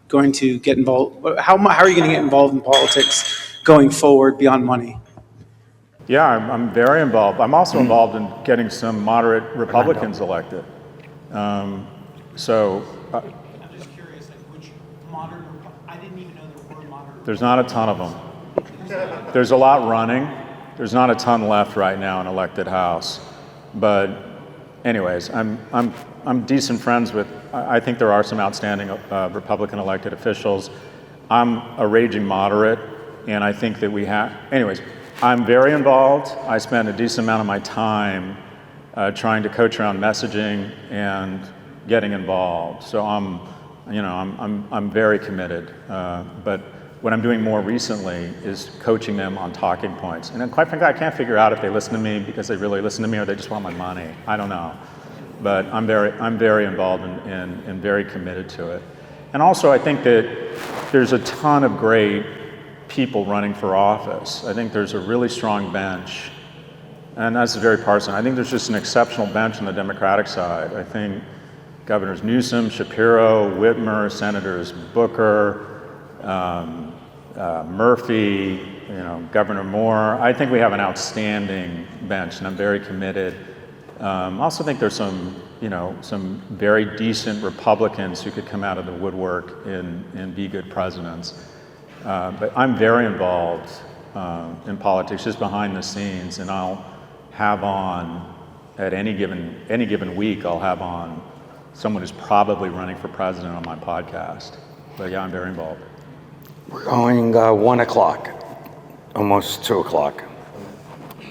going to get involved? How are you going to get involved in politics going forward beyond money? Yeah, I'm very involved. I'm also involved in getting some moderate Republicans elected. So I'm just curious, which modern, I didn't even know there were modern. there's not a ton of them. There's a lot running. There's not a ton left right now in elected House. But anyways, I'm decent friends with, I think there are some outstanding Republican elected officials. I'm a raging moderate, and I think that we have, anyways, I'm very involved. I spend a decent amount of my time trying to coach around messaging and getting involved. So I'm very committed. But what I'm doing more recently is coaching them on talking points. And then quite frankly, I can't figure out if they listen to me because they really listen to me or they just want my money. I don't know. But I'm very involved and very committed to it. And also I think that there's a ton of great people running for office. I think there's a really strong bench, and that's very partisan. I think there's just an exceptional bench on the Democratic side. I think Governors Newsom, Shapiro, Whitmer, Senators Booker, Murphy, Governor Moore. I think we have an outstanding bench, and I'm very committed. I also think there's some very decent Republicans who could come out of the woodwork and be good presidents. But I'm very involved in politics, just behind the scenes, and I'll have on at any given week. I'll have on someone who's probably running for president on my podcast. But yeah, I'm very involved. We're going 1 o'clock, almost 2 o'clock.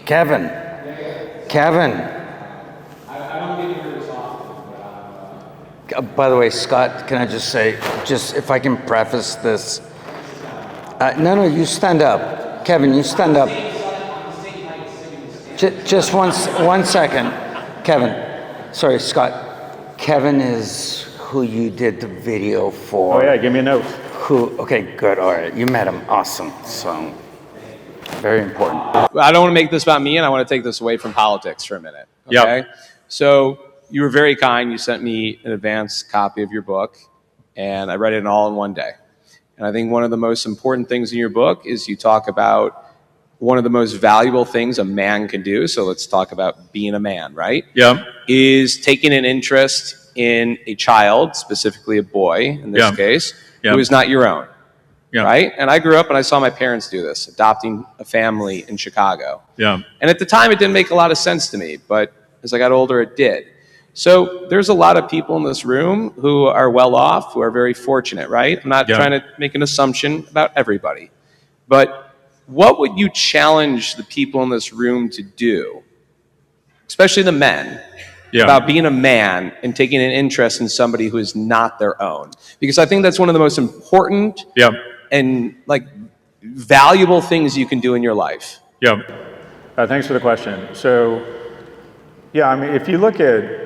Kevin. I don't get nervous often. By the way, Scott, can I just say, if I can preface this. No, you stand up. Kevin, you stand up. Just one second. Kevin, sorry, Scott. Kevin is who you did the video for. Oh yeah, give me a note. Okay, good, all right. You met him, awesome. So, very important. I don't want to make this about me, and I want to take this away from politics for a minute. Okay? Yep. So you were very kind. You sent me an advance copy of your book, and I read it all in one day. And I think one of the most important things in your book is you talk about one of the most valuable things a man can do. So let's talk about being a man, right? Yeah. Is taking an interest in a child, specifically a boy in this case, who is not your own. Yeah. Right? And I grew up and I saw my parents do this, adopting a family in Chicago. Yeah. And at the time, it didn't make a lot of sense to me, but as I got older, it did. So there's a lot of people in this room who are well off, who are very fortunate, right? I'm not trying to make an assumption about everybody. But what would you challenge the people in this room to do, especially the men, about being a man and taking an interest in somebody who is not their own? Because I think that's one of the most important and valuable things you can do in your life. Yeah. Thanks for the question. So, I mean, if you look at,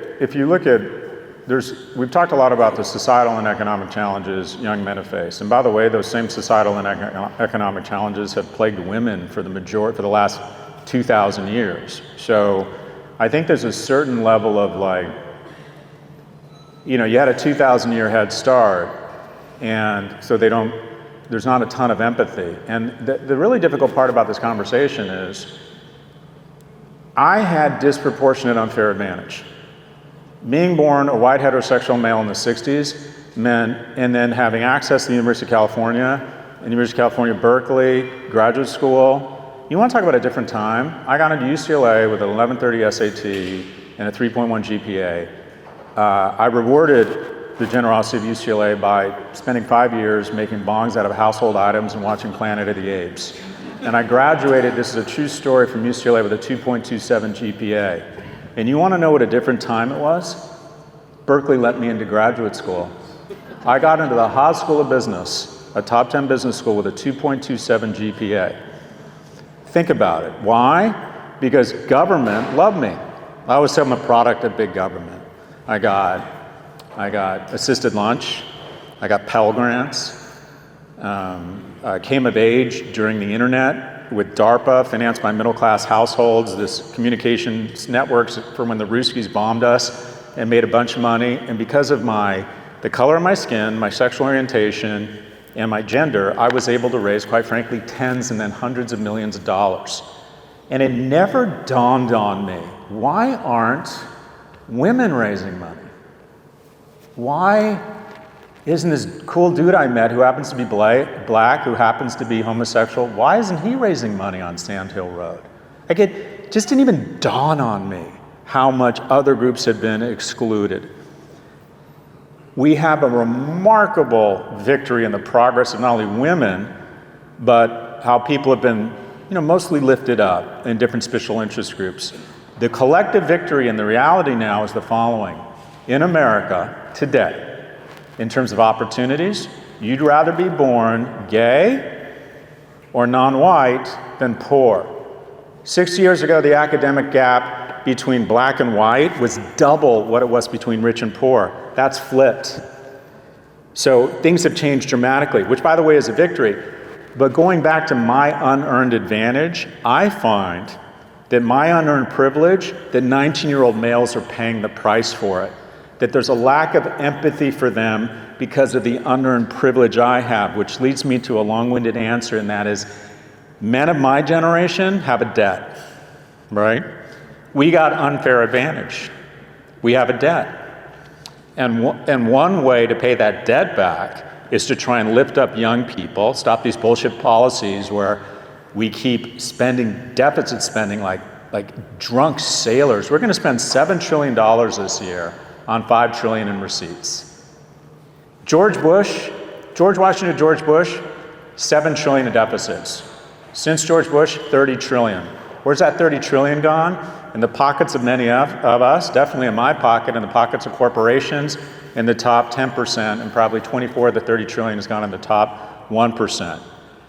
we've talked a lot about the societal and economic challenges young men have faced. And by the way, those same societal and economic challenges have plagued women for the last 2,000 years. So I think there's a certain level of you had a 2,000-year head start, and so there's not a ton of empathy. And the really difficult part about this conversation is I had disproportionate unfair advantage. Being born a white heterosexual male in the 60s meant, and then having access to the University of California, Berkeley, graduate school. You want to talk about a different time? I got into UCLA with an 1130 SAT and a 3.1 GPA. I rewarded the generosity of UCLA by spending 5 years making bongs out of household items and watching Planet of the Apes. And I graduated, this is a true story, from UCLA with a 2.27 GPA. And you want to know what a different time it was? Berkeley let me into graduate school. I got into the Haas School of Business, a top 10 business school with a 2.27 GPA. Think about it. Why? Because government loved me. I always say I'm a product of big government. I got assisted lunch. I got Pell Grants. I came of age during the internet with DARPA, financed by middle-class households, this communications networks for when the Ruskies bombed us, and made a bunch of money. And because of the color of my skin, my sexual orientation, and my gender, I was able to raise, quite frankly, tens and then hundreds of millions of dollars. And it never dawned on me, why aren't women raising money? Why isn't this cool dude I met who happens to be black, who happens to be homosexual, why isn't he raising money on Sand Hill Road? Like, it just didn't even dawn on me how much other groups had been excluded. We have a remarkable victory in the progress of not only women, but how people have been, mostly lifted up in different special interest groups. The collective victory and the reality now is the following. In America today, in terms of opportunities, you'd rather be born gay or non-white than poor. 6 years ago, the academic gap between black and white was double what it was between rich and poor. That's flipped. So things have changed dramatically, which, by the way, is a victory. But going back to my unearned advantage, I find that my unearned privilege, that 19-year-old males are paying the price for it, that there's a lack of empathy for them because of the unearned privilege I have, which leads me to a long-winded answer, and that is, men of my generation have a debt, right? We got unfair advantage. We have a debt. And one way to pay that debt back is to try and lift up young people, stop these bullshit policies where we keep spending, deficit spending like drunk sailors. We're gonna spend $7 trillion this year on $5 trillion in receipts. George Washington, George Bush, $7 trillion in deficits. Since George Bush, 30 trillion. Where's that 30 trillion gone? In the pockets of many of us, definitely in my pocket, in the pockets of corporations, in the top 10%, and probably 24 of the 30 trillion has gone in the top 1%.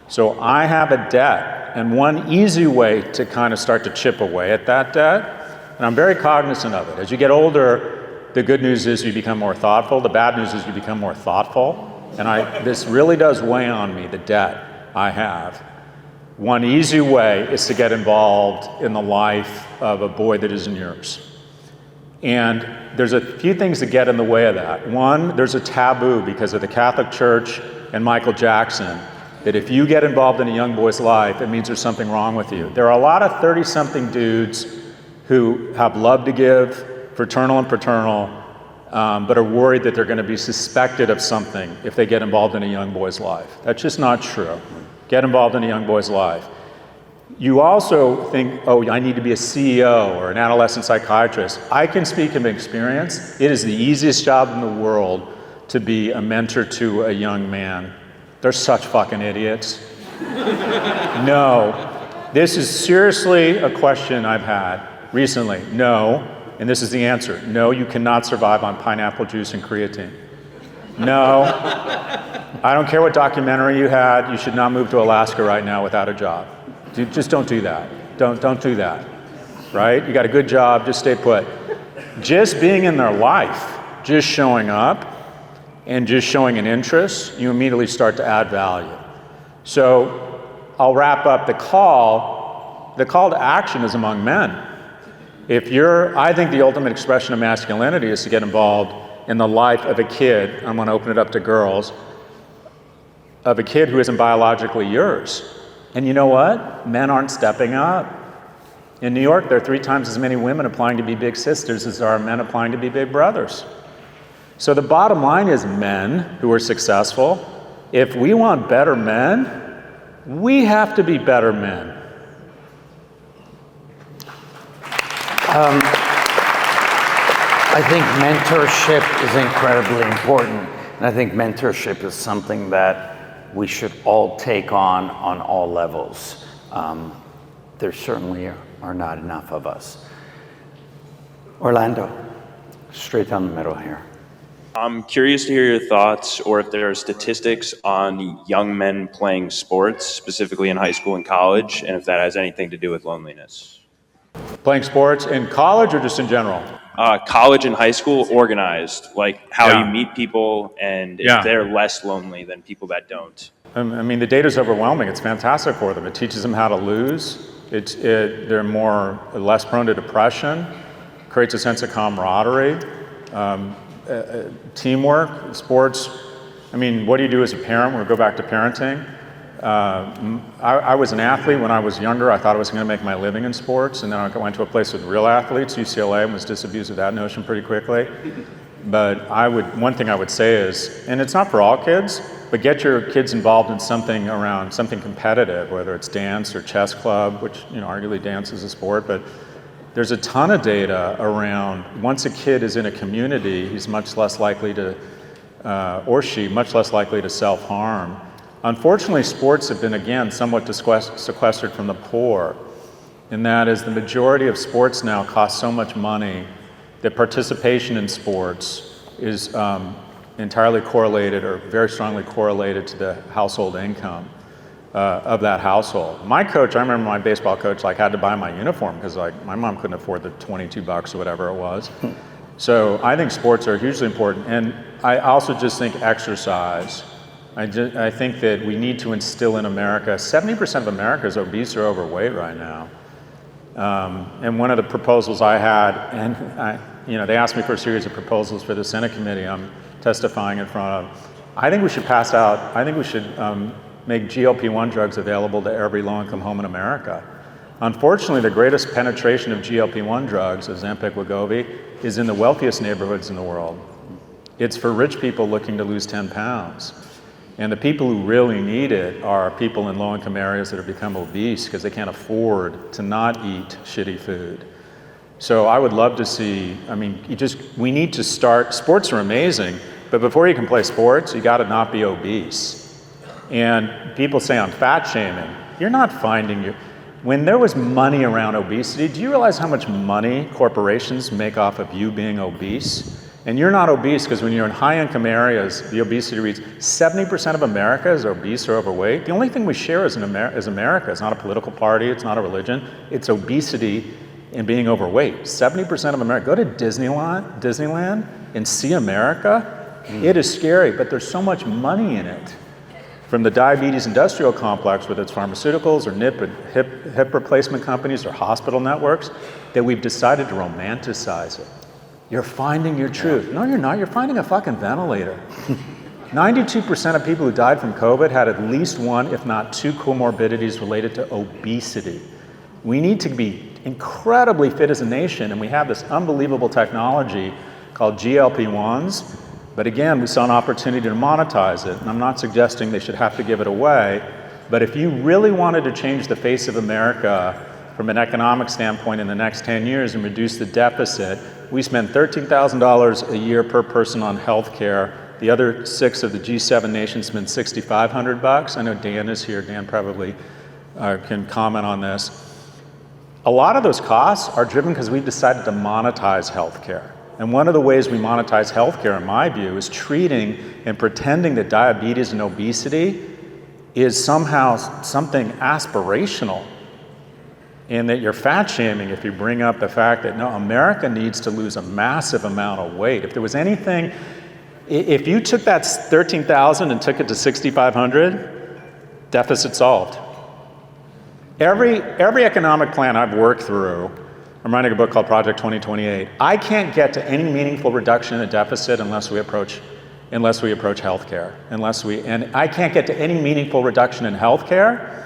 So I have a debt, and one easy way to kind of start to chip away at that debt, and I'm very cognizant of it. As you get older, the good news is you become more thoughtful. The bad news is you become more thoughtful. And this really does weigh on me, the debt I have. One easy way is to get involved in the life of a boy that isn't yours. And there's a few things that get in the way of that. One, there's a taboo because of the Catholic Church and Michael Jackson, that if you get involved in a young boy's life, it means there's something wrong with you. There are a lot of 30-something dudes who have love to give, fraternal and paternal, but are worried that they're going to be suspected of something if they get involved in a young boy's life. That's just not true. Get involved in a young boy's life. You also think, oh, I need to be a CEO or an adolescent psychiatrist. I can speak from experience. It is the easiest job in the world to be a mentor to a young man. They're such fucking idiots. No. This is seriously a question I've had recently. No. And this is the answer. No, you cannot survive on pineapple juice and creatine. No. I don't care what documentary you had, you should not move to Alaska right now without a job. Just don't do that. Don't do that, right? You got a good job, just stay put. Just being in their life, just showing up, and just showing an interest, you immediately start to add value. So I'll wrap up the call to action is among men. I think the ultimate expression of masculinity is to get involved in the life of a kid, I'm gonna open it up to girls, of a kid who isn't biologically yours. And you know what? Men aren't stepping up. In New York, there are 3 times as many women applying to be big sisters as there are men applying to be big brothers. So the bottom line is, men who are successful, if we want better men, we have to be better men. I think mentorship is incredibly important. And I think mentorship is something that we should all take on all levels. There certainly are not enough of us. Orlando, straight down the middle here. I'm curious to hear your thoughts, or if there are statistics on young men playing sports, specifically in high school and college, and if that has anything to do with loneliness. Playing sports in college or just in general? College and high school organized, like how you meet people and if they're less lonely than people that don't. I mean, the data's overwhelming. It's fantastic for them. It teaches them how to lose. They're less prone to depression, creates a sense of camaraderie, teamwork. Sports I mean, what do you do as a parent? We'll go back to parenting. I was an athlete when I was younger. I thought I was going to make my living in sports, and then I went to a place with real athletes, UCLA, and was disabused of that notion pretty quickly. But one thing I would say is, and it's not for all kids, but get your kids involved in something around something competitive, whether it's dance or chess club, which, arguably dance is a sport, but there's a ton of data around once a kid is in a community, he's much less likely to, or she, much less likely to self-harm. Unfortunately, sports have been, again, somewhat sequestered from the poor, and that is the majority of sports now cost so much money that participation in sports is entirely correlated or very strongly correlated to the household income of that household. My coach, I remember my baseball coach had to buy my uniform because my mom couldn't afford the $22 or whatever it was. So I think sports are hugely important, and I also just think exercise. I think that we need to instill in America, 70% of America is obese or overweight right now. And one of the proposals I had, and they asked me for a series of proposals for the Senate committee I'm testifying in front of. I think we should make GLP-1 drugs available to every low-income home in America. Unfortunately, the greatest penetration of GLP-1 drugs, Ozempic, Wegovy, is in the wealthiest neighborhoods in the world. It's for rich people looking to lose 10 pounds. And the people who really need it are people in low-income areas that have become obese because they can't afford to not eat shitty food. So I would love to see, we need to start, sports are amazing, but before you can play sports, you gotta not be obese. And people say I'm fat shaming. You're not when there was money around obesity, do you realize how much money corporations make off of you being obese? And you're not obese because when you're in high-income areas, the obesity rates, 70% of America is obese or overweight. The only thing we share is America. It's not a political party. It's not a religion. It's obesity and being overweight. 70% of America. Go to Disneyland and see America. It is scary, but there's so much money in it. From the diabetes industrial complex, whether it's pharmaceuticals or hip replacement companies or hospital networks, that we've decided to romanticize it. You're finding your truth. No, you're not. You're finding a fucking ventilator. 92% of people who died from COVID had at least one, if not two, comorbidities related to obesity. We need to be incredibly fit as a nation, and we have this unbelievable technology called GLP-1s. But again, we saw an opportunity to monetize it, and I'm not suggesting they should have to give it away. But if you really wanted to change the face of America from an economic standpoint in the next 10 years and reduce the deficit, we spend $13,000 a year per person on health care. The other 6 of the G7 nations spend $6,500. I know Dan is here. Dan probably can comment on this. A lot of those costs are driven because we've decided to monetize health care. And one of the ways we monetize health care, in my view, is treating and pretending that diabetes and obesity is somehow something aspirational, and that you're fat shaming if you bring up the fact that, no, America needs to lose a massive amount of weight. If there was anything, if you took that 13,000 and took it to 6,500, deficit solved. Every economic plan I've worked through, I'm writing a book called Project 2028, I can't get to any meaningful reduction in the deficit unless we approach healthcare. And I can't get to any meaningful reduction in healthcare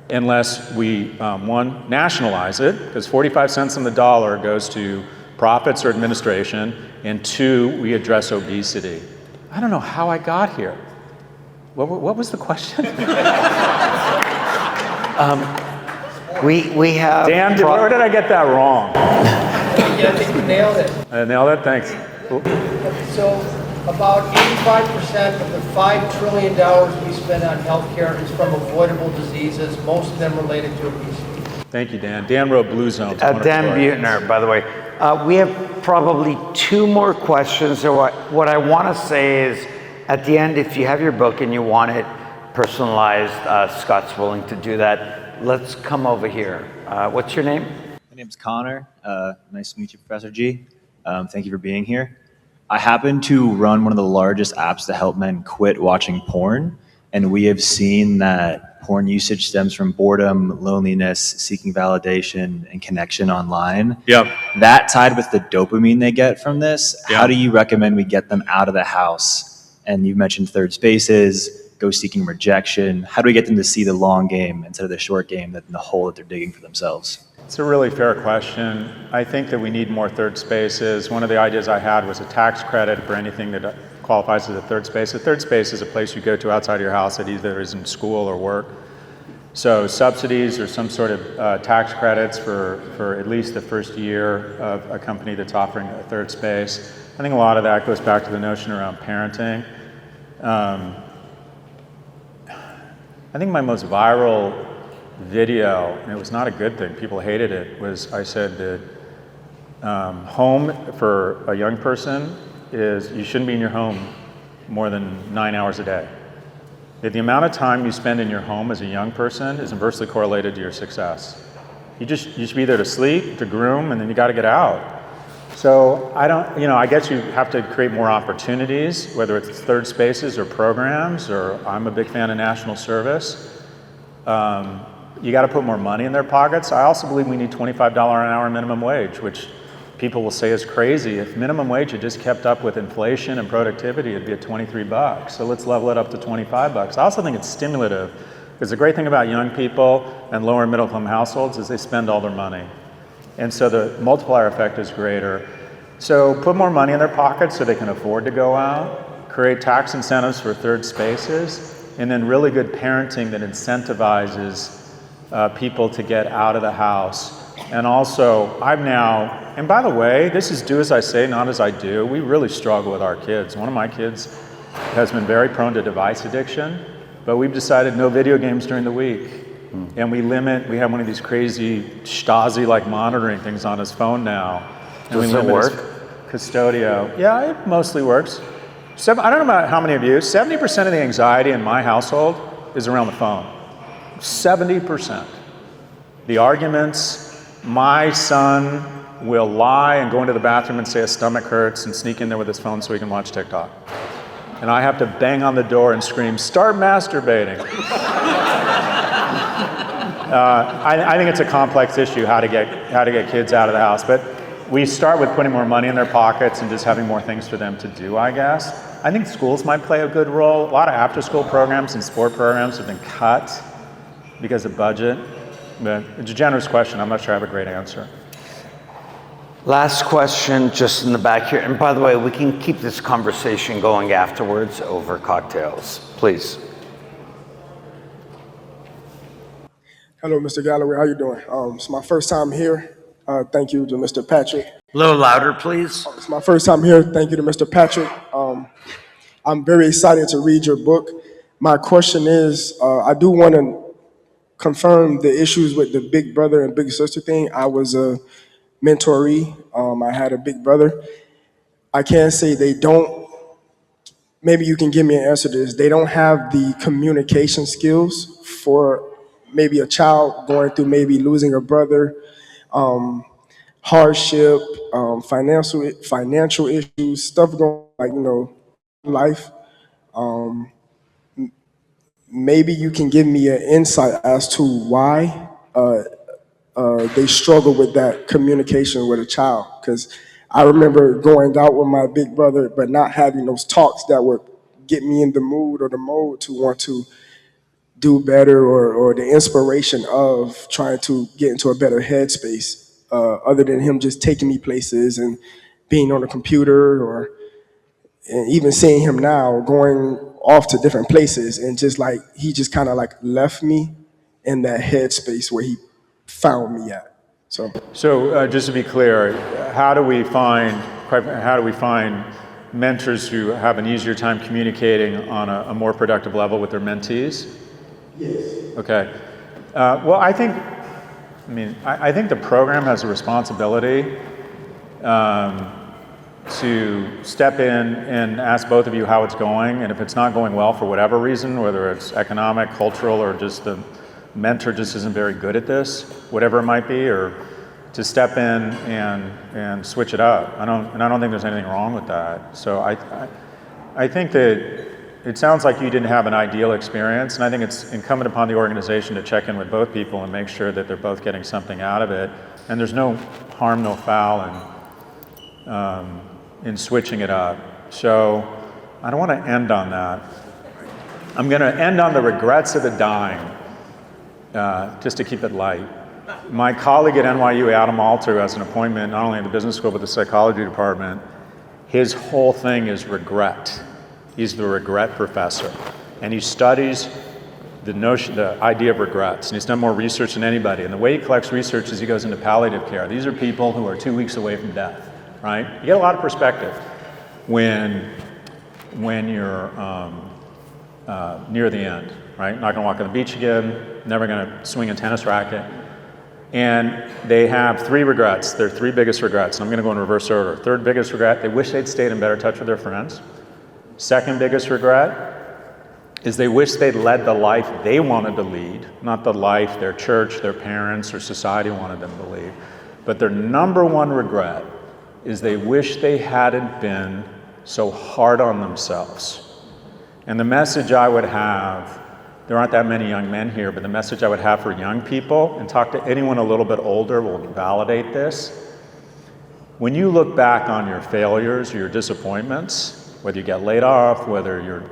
unless we, one, nationalize it, because 45 cents on the dollar goes to profits or administration, and 2, we address obesity. I don't know how I got here. What was the question? We have... Dan, where did I get that wrong? Yeah, I think you nailed it. I nailed it? Thanks. So about 85% of the $5 trillion we spend on healthcare is from avoidable diseases, most of them related to obesity. Thank you, Dan. Dan wrote Blue Zones. Dan Buettner, by the way. We have probably 2 more questions. So what I want to say is, at the end, if you have your book and you want it personalized, Scott's willing to do that. Let's come over here. What's your name? My name's Connor. Nice to meet you, Professor G. Thank you for being here. I happen to run one of the largest apps to help men quit watching porn, and we have seen that porn usage stems from boredom, loneliness, seeking validation, and connection online. Yep. That tied with the dopamine they get from this, how do you recommend we get them out of the house And you mentioned third spaces, ghost seeking rejection. How do we get them to see the long game instead of the short game, that the hole that they're digging for themselves? It's a really fair question. I think that we need more third spaces. One of the ideas I had was a tax credit for anything that qualifies as a third space. A third space is a place you go to outside of your house that either is in school or work. So subsidies or some sort of tax credits for at least the first year of a company that's offering a third space. I think a lot of that goes back to the notion around parenting. I think my most viral video, and it was not a good thing, people hated it, was I said that home for a young person is you shouldn't be in your home more than 9 hours a day. That the amount of time you spend in your home as a young person is inversely correlated to your success. You should be there to sleep, to groom, and then you got to get out. So I guess you have to create more opportunities, whether it's third spaces or programs, or I'm a big fan of national service. You got to put more money in their pockets. I also believe we need $25 an hour minimum wage, which people will say is crazy. If minimum wage had just kept up with inflation and productivity, it'd be at $23. So let's level it up to $25. I also think it's stimulative, because the great thing about young people and lower and middle income households is they spend all their money. And so the multiplier effect is greater. So put more money in their pockets so they can afford to go out, create tax incentives for third spaces, and then really good parenting that incentivizes people to get out of the house. And also, and by the way, this is do as I say, not as I do. We really struggle with our kids. One of my kids has been very prone to device addiction, but we've decided no video games during the week. And we have one of these crazy Stasi-like monitoring things on his phone now. And Does it work? Custodio. Yeah, it mostly works. I don't know about how many of you, 70% of the anxiety in my household is around the phone. 70%. The arguments, my son will lie and go into the bathroom and say his stomach hurts and sneak in there with his phone so he can watch TikTok. And I have to bang on the door and scream, "Start masturbating." I think it's a complex issue how to get kids out of the house, but we start with putting more money in their pockets and just having more things for them to do, I guess. I think schools might play a good role. A lot of after-school programs and sport programs have been cut because of budget, but it's a generous question. I'm not sure I have a great answer. Last question, just in the back here. And by the way, we can keep this conversation going afterwards over cocktails, please. Hello, Mr. Galloway. How you doing? It's my first time here. Thank you to Mr. Patrick. A little louder, please. It's my first time here. Thank you to Mr. Patrick. I'm very excited to read your book. My question is, I do want to confirm the issues with the big brother and big sister thing. I was a mentoree. I had a big brother. I can't say they don't. Maybe you can give me an answer to this. They don't have the communication skills for maybe a child going through maybe losing a brother, hardship, financial issues, stuff going life. Maybe you can give me an insight as to why they struggle with that communication with a child. Because I remember going out with my big brother, but not having those talks that would get me in the mood or the mode to want to do better, or the inspiration of trying to get into a better headspace, other than him just taking me places and being on the computer, and even seeing him now going off to different places, and just like he just kind of like left me in that headspace where he found me at. So just to be clear, how do we find mentors who have an easier time communicating on a more productive level with their mentees? Yes. Okay. Well, I think the program has a responsibility to step in and ask both of you how it's going, and if it's not going well for whatever reason, whether it's economic, cultural, or just the mentor just isn't very good at this, whatever it might be, or to step in and switch it up. I don't think there's anything wrong with that. So I think that it sounds like you didn't have an ideal experience, and I think it's incumbent upon the organization to check in with both people and make sure that they're both getting something out of it. And there's no harm, no foul in switching it up. So I don't want to end on that. I'm going to end on the regrets of the dying, just to keep it light. My colleague at NYU, Adam Alter, who has an appointment not only in the business school but the psychology department, his whole thing is regret. He's the regret professor. And he studies the idea of regrets. And he's done more research than anybody. And the way he collects research is he goes into palliative care. These are people who are 2 weeks away from death, right? You get a lot of perspective when you're near the end, right? Not gonna walk on the beach again, never gonna swing a tennis racket. And they have 3 regrets, their 3 biggest regrets. And I'm gonna go in reverse order. Third biggest regret, they wish they'd stayed in better touch with their friends. Second biggest regret is they wish they'd led the life they wanted to lead, not the life their church, their parents, or society wanted them to lead. But their number 1 regret is they wish they hadn't been so hard on themselves. And the message I would have, there aren't that many young men here, but the message I would have for young people, and talk to anyone a little bit older will validate this. When you look back on your failures, your disappointments, whether you get laid off, whether you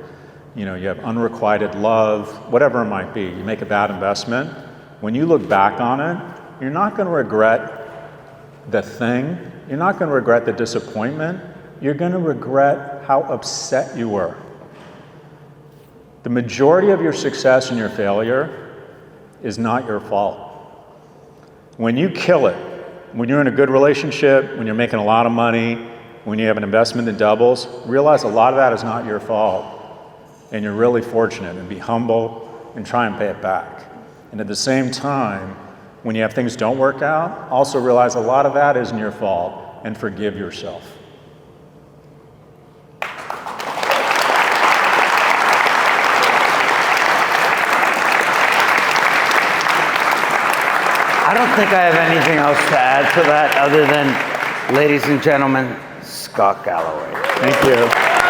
have unrequited love, whatever it might be, you make a bad investment, when you look back on it, you're not going to regret the thing, you're not going to regret the disappointment, you're going to regret how upset you were. The majority of your success and your failure is not your fault. When you kill it, when you're in a good relationship, when you're making a lot of money, when you have an investment that doubles, realize a lot of that is not your fault. And you're really fortunate, and be humble and try and pay it back. And at the same time, when you have things don't work out, also realize a lot of that isn't your fault and forgive yourself. I don't think I have anything else to add to that other than, ladies and gentlemen, Scott Galloway. Thank you.